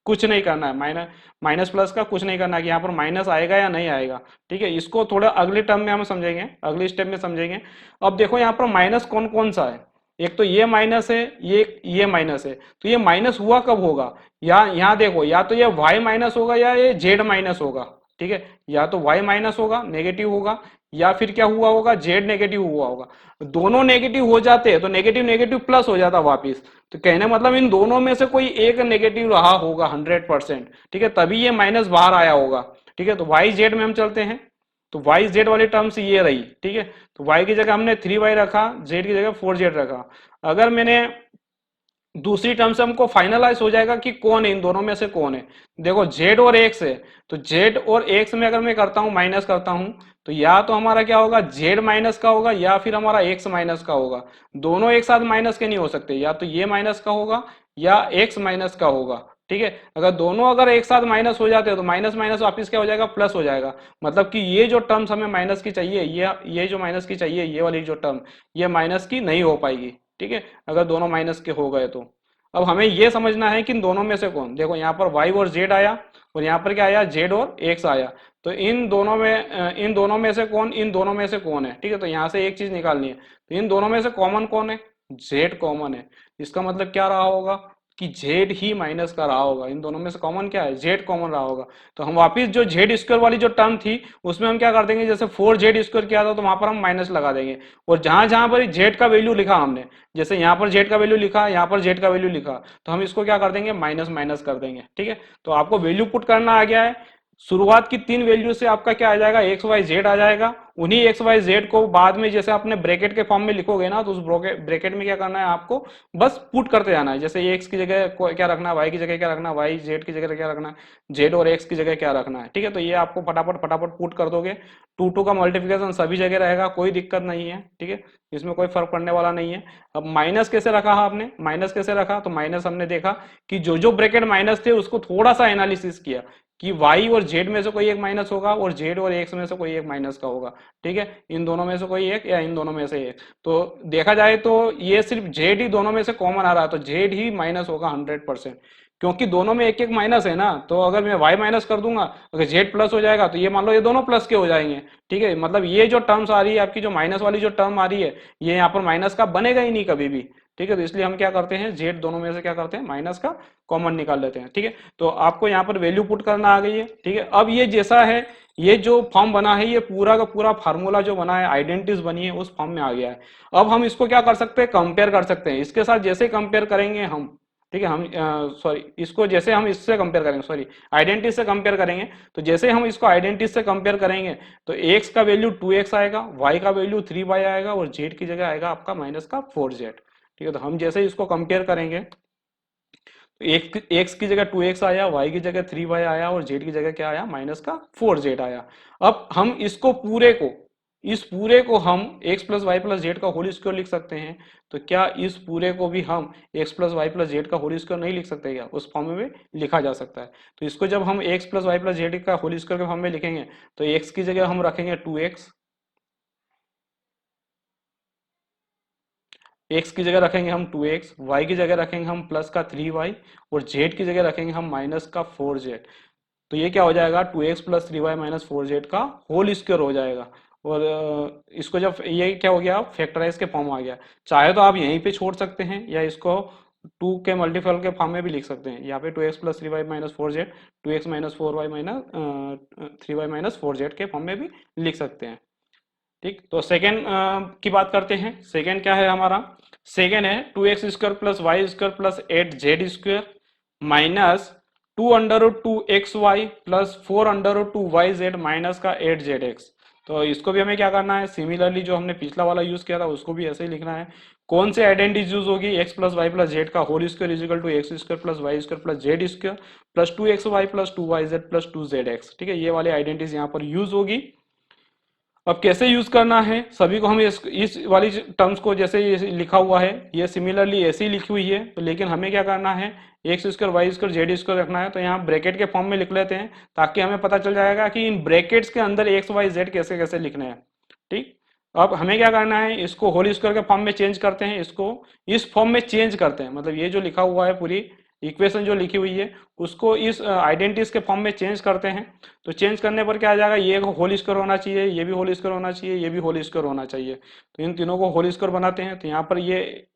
कुछ नहीं करना है, माइनस माइनस प्लस का कुछ नहीं करना है कि यहाँ पर माइनस आएगा या नहीं आएगा, ठीक है। इसको थोड़ा अगले टर्म में हम समझेंगे, अगले स्टेप में समझेंगे। अब देखो यहाँ पर माइनस कौन कौन सा है, एक तो ये माइनस है, ये माइनस है। तो ये माइनस हुआ कब होगा, या यहाँ देखो, या तो ये y माइनस होगा या ये z माइनस होगा, ठीक है। या तो y माइनस होगा, नेगेटिव होगा, या फिर क्या हुआ होगा, z नेगेटिव हुआ होगा। दोनों नेगेटिव हो जाते हैं तो नेगेटिव नेगेटिव प्लस हो जाता वापिस। तो कहने मतलब इन दोनों में से कोई एक नेगेटिव रहा होगा 100%, ठीक है, तभी ये माइनस बाहर आया होगा, ठीक है। तो वाई जेड में हम चलते हैं, तो वाई जेड वाली टर्म्स ये रही, ठीक है। तो वाई की जगह हमने 3y रखा, जेड की जगह 4z रखा। अगर मैंने दूसरी टर्म से हमको फाइनलाइज हो जाएगा कि कौन है इन दोनों में से कौन है। देखो z और x है, तो z और x में अगर मैं करता हूं माइनस करता हूं, तो या तो हमारा क्या होगा, z माइनस का होगा या फिर हमारा x माइनस का होगा। दोनों एक साथ माइनस के नहीं हो सकते, या तो ये माइनस का होगा या x माइनस का होगा, ठीक है। अगर दोनों अगर एक साथ माइनस हो जाते हैं तो माइनस माइनस वापिस क्या हो जाएगा, प्लस हो जाएगा। मतलब कि ये जो टर्म्स हमें माइनस की चाहिए, ये जो माइनस की चाहिए, ये वाली जो टर्म, ये माइनस की नहीं हो पाएगी, ठीक है, अगर दोनों माइनस के हो गए तो। अब हमें यह समझना है कि इन दोनों में से कौन, देखो यहाँ पर y और z आया और यहाँ पर क्या आया, z और x आया। तो इन दोनों में से कौन, इन दोनों में से कौन है, ठीक है। तो यहाँ से एक चीज निकालनी है, तो इन दोनों में से कॉमन कौन है, z कॉमन है। इसका मतलब क्या रहा होगा कि z ही माइनस का रहा होगा। इन दोनों में से कॉमन क्या है, z कॉमन रहा होगा। तो हम वापिस जो z स्क्वायर वाली जो टर्म थी उसमें हम क्या कर देंगे, जैसे 4z स्क्वायर किया था तो वहां पर हम माइनस लगा देंगे। और जहां जहां पर z का वैल्यू लिखा हमने, जैसे यहाँ पर z का वैल्यू लिखा, यहाँ पर z का वैल्यू लिखा, तो हम इसको क्या कर देंगे, माइनस माइनस कर देंगे, ठीक है। तो आपको वैल्यू पुट करना आ गया है। शुरुआत की 3 वैल्यू से आपका क्या आ जाएगा, एक्स वाई जेड आ जाएगा। उन्हीं एक्स वाई जेड को बाद में जैसे आपने ब्रैकेट के फॉर्म में लिखोगे ना, तो उस ब्रैकेट में क्या करना है आपको, बस पुट करते जाना है। जैसे एक्स की जगह क्या रखना है, वाई की जगह क्या रखना है, वाई जेड की जगह क्या रखना है, जेड और एक्स की जगह क्या रखना है, ठीक है। तो ये आपको फटाफट फटाफट पुट कर दोगे। 2 का मल्टीप्लिकेशन सभी जगह रहेगा, कोई दिक्कत नहीं है, ठीक है, इसमें कोई फर्क पड़ने वाला नहीं है। अब माइनस कैसे रखा आपने, माइनस कैसे रखा, तो माइनस हमने देखा कि जो जो ब्रैकेट माइनस थे उसको थोड़ा सा एनालिसिस किया कि y और z में से कोई एक माइनस होगा और z और x में से कोई एक माइनस का होगा, ठीक है। इन दोनों में से कोई एक या इन दोनों में से एक। तो देखा जाए तो ये सिर्फ z ही दोनों में से कॉमन आ रहा है, तो z ही माइनस होगा 100%, क्योंकि दोनों में एक एक माइनस है ना। तो अगर मैं y माइनस कर दूंगा, अगर z प्लस हो जाएगा तो ये मान लो ये दोनों प्लस के हो जाएंगे, ठीक है। मतलब ये जो टर्म्स आ रही है आपकी, जो माइनस वाली जो टर्म आ रही है, ये यहाँ पर माइनस का बनेगा ही नहीं कभी भी, ठीक है। तो इसलिए हम क्या करते हैं, z दोनों में से क्या करते हैं, माइनस का कॉमन निकाल लेते हैं, ठीक है। तो आपको यहाँ पर वैल्यू पुट करना आ गई है, ठीक है। अब ये जैसा है, ये जो फॉर्म बना है, ये पूरा का पूरा फार्मूला जो बना है, आइडेंटिटीज बनी है, उस फॉर्म में आ गया है। अब हम इसको क्या कर सकते हैं, कंपेयर कर सकते हैं इसके साथ। जैसे कंपेयर करेंगे हम, ठीक है, हम सॉरी इसको जैसे हम इससे कंपेयर करेंगे, सॉरी आइडेंटिटी से कंपेयर करेंगे, तो जैसे हम इसको आइडेंटिटी से कंपेयर करेंगे तो x का वैल्यू 2x आएगा, y का वैल्यू 3y आएगा और z की जगह आएगा आपका माइनस का 4z, ठीक है। तो हम जैसे इसको कंपेयर करेंगे तो एक्स की जगह 2x आया, y की जगह 3y आया और z की जगह क्या आया, माइनस का 4z आया। अब हम इसको इस पूरे को हम x plus Y plus Z का होल स्क्वायर लिख सकते हैं। तो क्या इस पूरे को भी हम x plus Y plus Z का होल स्क्वायर नहीं लिख सकते, क्या उस फॉर्म में लिखा जा सकता है। तो इसको जब हम x plus Y plus Z का होल स्क्वायर के फॉर्म में लिखेंगे तो x की जगह हम रखेंगे 2x, x की जगह रखेंगे हम 2x, y की जगह रखेंगे हम प्लस का 3y और z की जगह रखेंगे हम माइनस का 4z। तो ये क्या हो जाएगा, 2x plus 3y minus 4z का होल स्क्वायर हो जाएगा। और इसको जब ये क्या हो गया, फैक्टराइज के फॉर्म आ गया। चाहे तो आप यहीं पे छोड़ सकते हैं या इसको 2 के मल्टीपल के फॉर्म में भी लिख सकते हैं। यहाँ पे 2x plus 3y minus 4z, 2x minus 4y minus 3y minus 4z के फॉर्म में भी लिख सकते हैं, ठीक। तो सेकेंड की बात करते हैं। सेकेंड क्या है हमारा, सेकेंड है 2x square plus Y square plus 8z square minus 2√2xy plus 4√2yz minus का 8zx। तो इसको भी हमें क्या करना है, सिमिलरली जो हमने पिछला वाला यूज किया था उसको भी ऐसे ही लिखना है। कौन से आइडेंटिटी यूज होगी, x plus Y plus Z का whole square is equal to X square plus Y square plus Z square plus 2xy plus 2yz plus 2zx, ठीक है। ये वाली आइडेंटिटीज यहाँ पर यूज होगी। अब कैसे यूज करना है सभी को, हम इस वाली टर्म्स को जैसे ये लिखा हुआ है ये सिमिलरली ऐसे ही लिखी हुई है, तो लेकिन हमें क्या करना है x square y square z square रखना है, तो यहाँ ब्रैकेट के फॉर्म में लिख लेते हैं ताकि हमें पता चल जाएगा कि इन ब्रैकेट्स के अंदर एक्स वाई जेड कैसे कैसे लिखने हैं। ठीक, अब हमें क्या करना है इसको होल स्क्वायर के फॉर्म में चेंज करते हैं, इसको इस फॉर्म में चेंज करते हैं, मतलब ये जो लिखा हुआ है पूरी इक्वेशन जो लिखी हुई है उसको इस आइडेंटिटीज के फॉर्म में चेंज करते हैं। तो चेंज करने पर क्या आ जाएगा, ये होल स्क्वायर होना चाहिए, ये भी होल स्क्वायर होना चाहिए, ये भी होल स्क्वायर होना चाहिए, तो इन तीनों को होल स्क्वायर बनाते हैं। तो यहाँ पर ये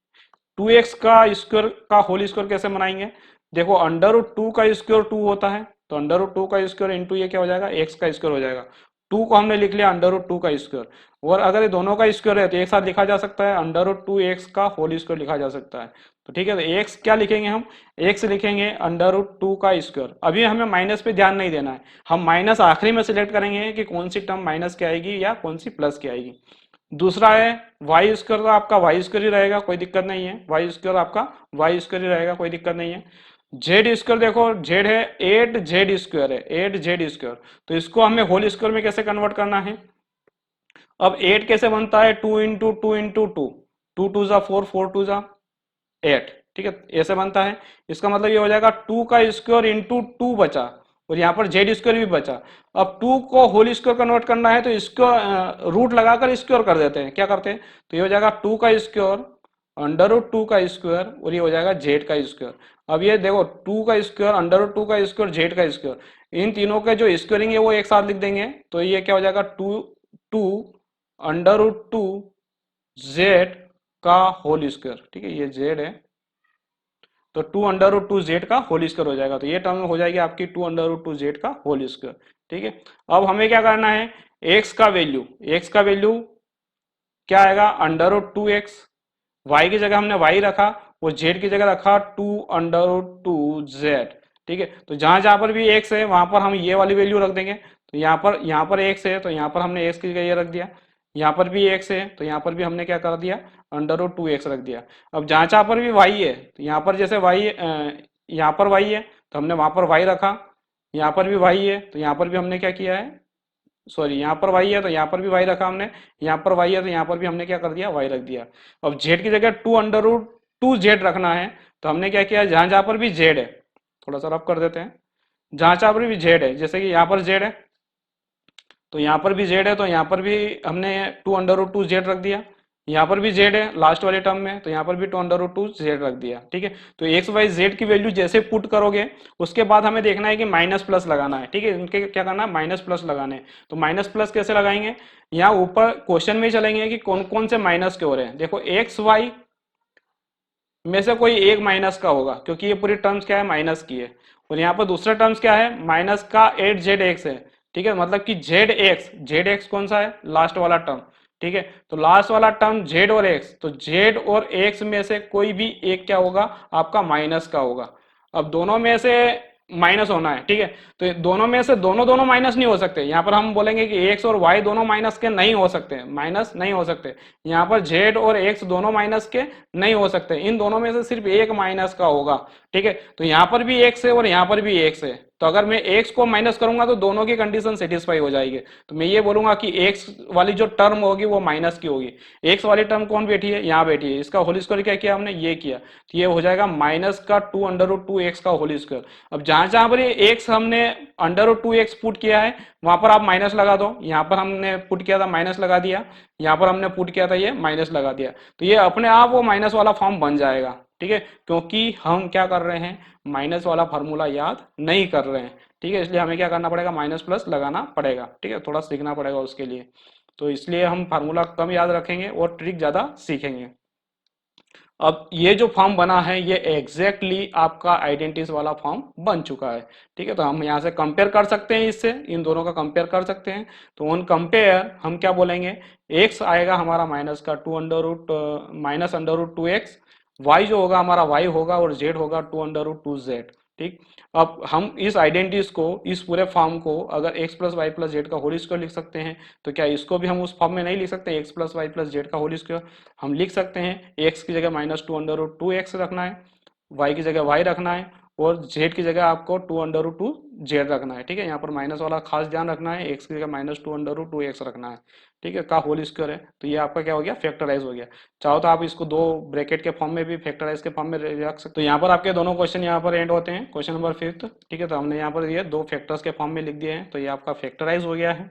2x का स्क्वायर का होल स्क्वायर कैसे बनाएंगे, देखो अंडर रूट 2 का स्क्वायर 2 होता है, तो अंडर रूट 2 का स्क्वायर इंटू ये क्या हो जाएगा x का स्क्वायर हो जाएगा, 2 को हमने लिख लिया अंडर रूट 2 का स्क्वायर, और अगर ये दोनों का स्क्वायर है तो एक साथ लिखा जा सकता है अंडर रूट 2x का होल स्क्वायर लिखा जा सकता है। तो ठीक है, तो x क्या लिखेंगे हम, x लिखेंगे अंडर रूट 2 का स्क्वायर। अभी हमें माइनस पे ध्यान नहीं देना है, हम माइनस आखिरी में सिलेक्ट करेंगे कि कौन सी टर्म माइनस की आएगी या कौन सी प्लस की आएगी। दूसरा है वाई स्क्वायर, तो आपका वाई स्क्वायर ही रहेगा, कोई दिक्कत नहीं है, वाई स्क्वायर आपका वाई स्क्वायर ही रहेगा, कोई दिक्कत नहीं है। जेड स्क्वायर देखो जेड है 8 जेड स्क्वायर है 8 जेड स्क्वायर, तो इसको हमें होल स्क्वायर में कैसे कन्वर्ट करना है। अब 8 कैसे बनता है, 2 टू टू जा 4 4 टू जा 8, ठीक है ऐसे बनता है। इसका मतलब ये हो जाएगा 2 का स्क्वायर इंटू 2 बचा, और यहाँ पर जेड स्क्वायर भी बचा। अब 2 को होल स्क्वायर कन्वर्ट करना है तो इसको रूट लगाकर स्क्वायर कर देते हैं, क्या करते हैं, तो ये हो जाएगा 2 का स्क्वायर अंडर रूट 2 का स्क्वायर, और ये हो जाएगा जेड का स्क्वायर। अब ये देखो 2 का स्क्वायर अंडर रूट 2 का स्क्वायर जेड का स्क्वायर, इन तीनों के जो स्क्वायरिंग है वो एक साथ लिख देंगे, तो ये क्या हो जाएगा 2 अंडर रूट 2 जेड का होल स्क्वायर, ठीक है ये जेड है, तो 2 अंडर रूट 2 जेड का होल स्क्वायर हो जाएगा, तो ये टर्म हो जाएगी आपकी 2 अंडर रूट 2 जेड का होल स्क्वायर। ठीक है, अब हमें क्या करना है एक्स का वैल्यू क्या आएगा अंडर रूट 2x, वाई की जगह हमने वाई रखा और जेड की जगह रखा 2 अंडर रूट 2 जेड। ठीक है, तो जहां जहां पर भी एक्स है वहां पर हम ये वाली वैल्यू रख देंगे, तो यहाँ पर एक्स है तो यहाँ पर हमने एक्स की जगह ये रख दिया, यहाँ पर भी एक्स है तो यहाँ पर भी हमने क्या कर दिया अंडर रूट 2x रख दिया। अब जहां जहां पर भी वाई है तो यहाँ पर जैसे वाई यहाँ पर वाई है तो हमने वहां पर वाई रखा, यहाँ पर भी वाई है तो यहाँ पर भी हमने क्या किया है, सॉरी यहाँ पर वाई है तो यहाँ पर भी वाई रखा हमने, यहाँ पर वाई है तो यहाँ पर भी हमने क्या कर दिया वाई रख दिया। अब जेड की जगह 2 अंडर रूट 2 जेड रखना है, तो हमने क्या किया जहां जहां पर भी जेड है, थोड़ा सा रब कर देते हैं, जहां जहां पर भी जेड है जैसे कि यहाँ पर जेड है तो यहाँ पर भी जेड है, तो यहाँ पर भी हमने 2 अंडर रूट 2 जेड रख दिया, यहाँ पर भी जेड है लास्ट वाले टर्म में तो यहाँ पर भी 2 अंडर रूट 2 जेड रख दिया। ठीक है, तो एक्स वाई जेड की वैल्यू जैसे पुट करोगे उसके बाद हमें देखना है कि माइनस प्लस लगाना है। ठीक है, इनके क्या करना है माइनस प्लस लगाने हैं, तो माइनस प्लस कैसे लगाएंगे, यहाँ ऊपर क्वेश्चन में चलेंगे कि कौन कौन से माइनस के हो रहे हैं। देखो एक्स वाई में से कोई एक माइनस का होगा क्योंकि ये पूरी टर्म्स क्या है माइनस की है, और यहाँ पर दूसरा टर्म्स क्या है माइनस का 8 जेड एक्स है। ठीक है, मतलब कि जेड एक्स कौन सा है लास्ट वाला टर्म। ठीक है, तो लास्ट वाला टर्म जेड और एक्स, तो जेड और एक्स में से कोई भी एक क्या होगा आपका माइनस का होगा। अब दोनों में से माइनस होना है, ठीक है, तो दोनों में से दोनों दोनों माइनस नहीं हो सकते, यहाँ पर हम बोलेंगे कि एक्स और वाई दोनों माइनस के नहीं हो सकते, माइनस नहीं हो सकते, यहाँ पर जेड और एक्स दोनों माइनस के नहीं हो सकते, इन दोनों में से सिर्फ एक माइनस का होगा। ठीक है, तो यहाँ पर भी एक्स है और यहाँ पर भी एक्स है, तो अगर मैं एक्स को माइनस करूंगा तो दोनों की कंडीशन सेटिस्फाई हो जाएगी, तो मैं ये बोलूंगा कि एक्स वाली जो टर्म होगी वो माइनस की होगी। एक्स वाली टर्म कौन बैठी है यहाँ बैठी है, इसका होल स्क्वायर क्या किया हमने ये किया, तो ये हो जाएगा माइनस का 2 अंडर रूट 2 एक्स का होल स्क्वायर। अब जहां जहां पर ये एक्स हमने अंडर रूट 2 एक्स पुट किया है वहां पर आप माइनस लगा दो, यहाँ पर हमने पुट किया था माइनस लगा दिया, यहाँ पर हमने पुट किया था ये माइनस लगा दिया, तो ये अपने आप वो माइनस वाला फॉर्म बन जाएगा। ठीक है, क्योंकि हम क्या कर रहे हैं माइनस वाला फार्मूला याद नहीं कर रहे हैं। ठीक है, इसलिए हमें क्या करना पड़ेगा माइनस प्लस लगाना पड़ेगा। ठीक है, थोड़ा सीखना पड़ेगा उसके लिए, तो इसलिए हम फार्मूला कम याद रखेंगे और ट्रिक ज्यादा सीखेंगे। अब ये जो फॉर्म बना है ये एग्जैक्टली आपका आइडेंटिटीज वाला फॉर्म बन चुका है। ठीक है, तो हम यहाँ से कंपेयर कर सकते हैं, इससे इन दोनों का कंपेयर कर सकते हैं, तो ऑन कंपेयर हम क्या बोलेंगे एक्स आएगा हमारा माइनस का 2 under root minus under root 2x, y जो होगा हमारा वाई होगा और जेड होगा 2 अंडर रूट 2 जेड। ठीक, अब हम इस आइडेंटिटीज को इस पूरे फॉर्म को अगर x plus Y plus Z का होल स्क्वायर लिख सकते हैं, तो क्या इसको भी हम उस फॉर्म में नहीं लिख सकते x plus Y plus Z का होल स्क्वायर, हम लिख सकते हैं एक्स की जगह माइनस 2 अंडर रूट 2 एक्स रखना है, वाई की जगह वाई रखना है और जेड की जगह आपको 2 अंडर रूट 2 जेड रखना है, ठीक है। यहाँ पर माइनस वाला खास ध्यान रखना है, एक्स की जगह -2 √2x रखना है, ठीक है, का होल स्क्वायर है। तो ये आपका क्या हो गया, फैक्टराइज हो गया। चाहो तो आप इसको दो ब्रैकेट के फॉर्म में भी, फैक्टराइज के फॉर्म में रख सकते हो। तो यहाँ पर आपके दोनों क्वेश्चन यहाँ पर एंड होते हैं, क्वेश्चन नंबर 5, ठीक है। तो हमने यहाँ पर ये दो फैक्टर्स के फॉर्म में लिख दिए हैं, तो ये आपका फैक्टराइज हो गया है।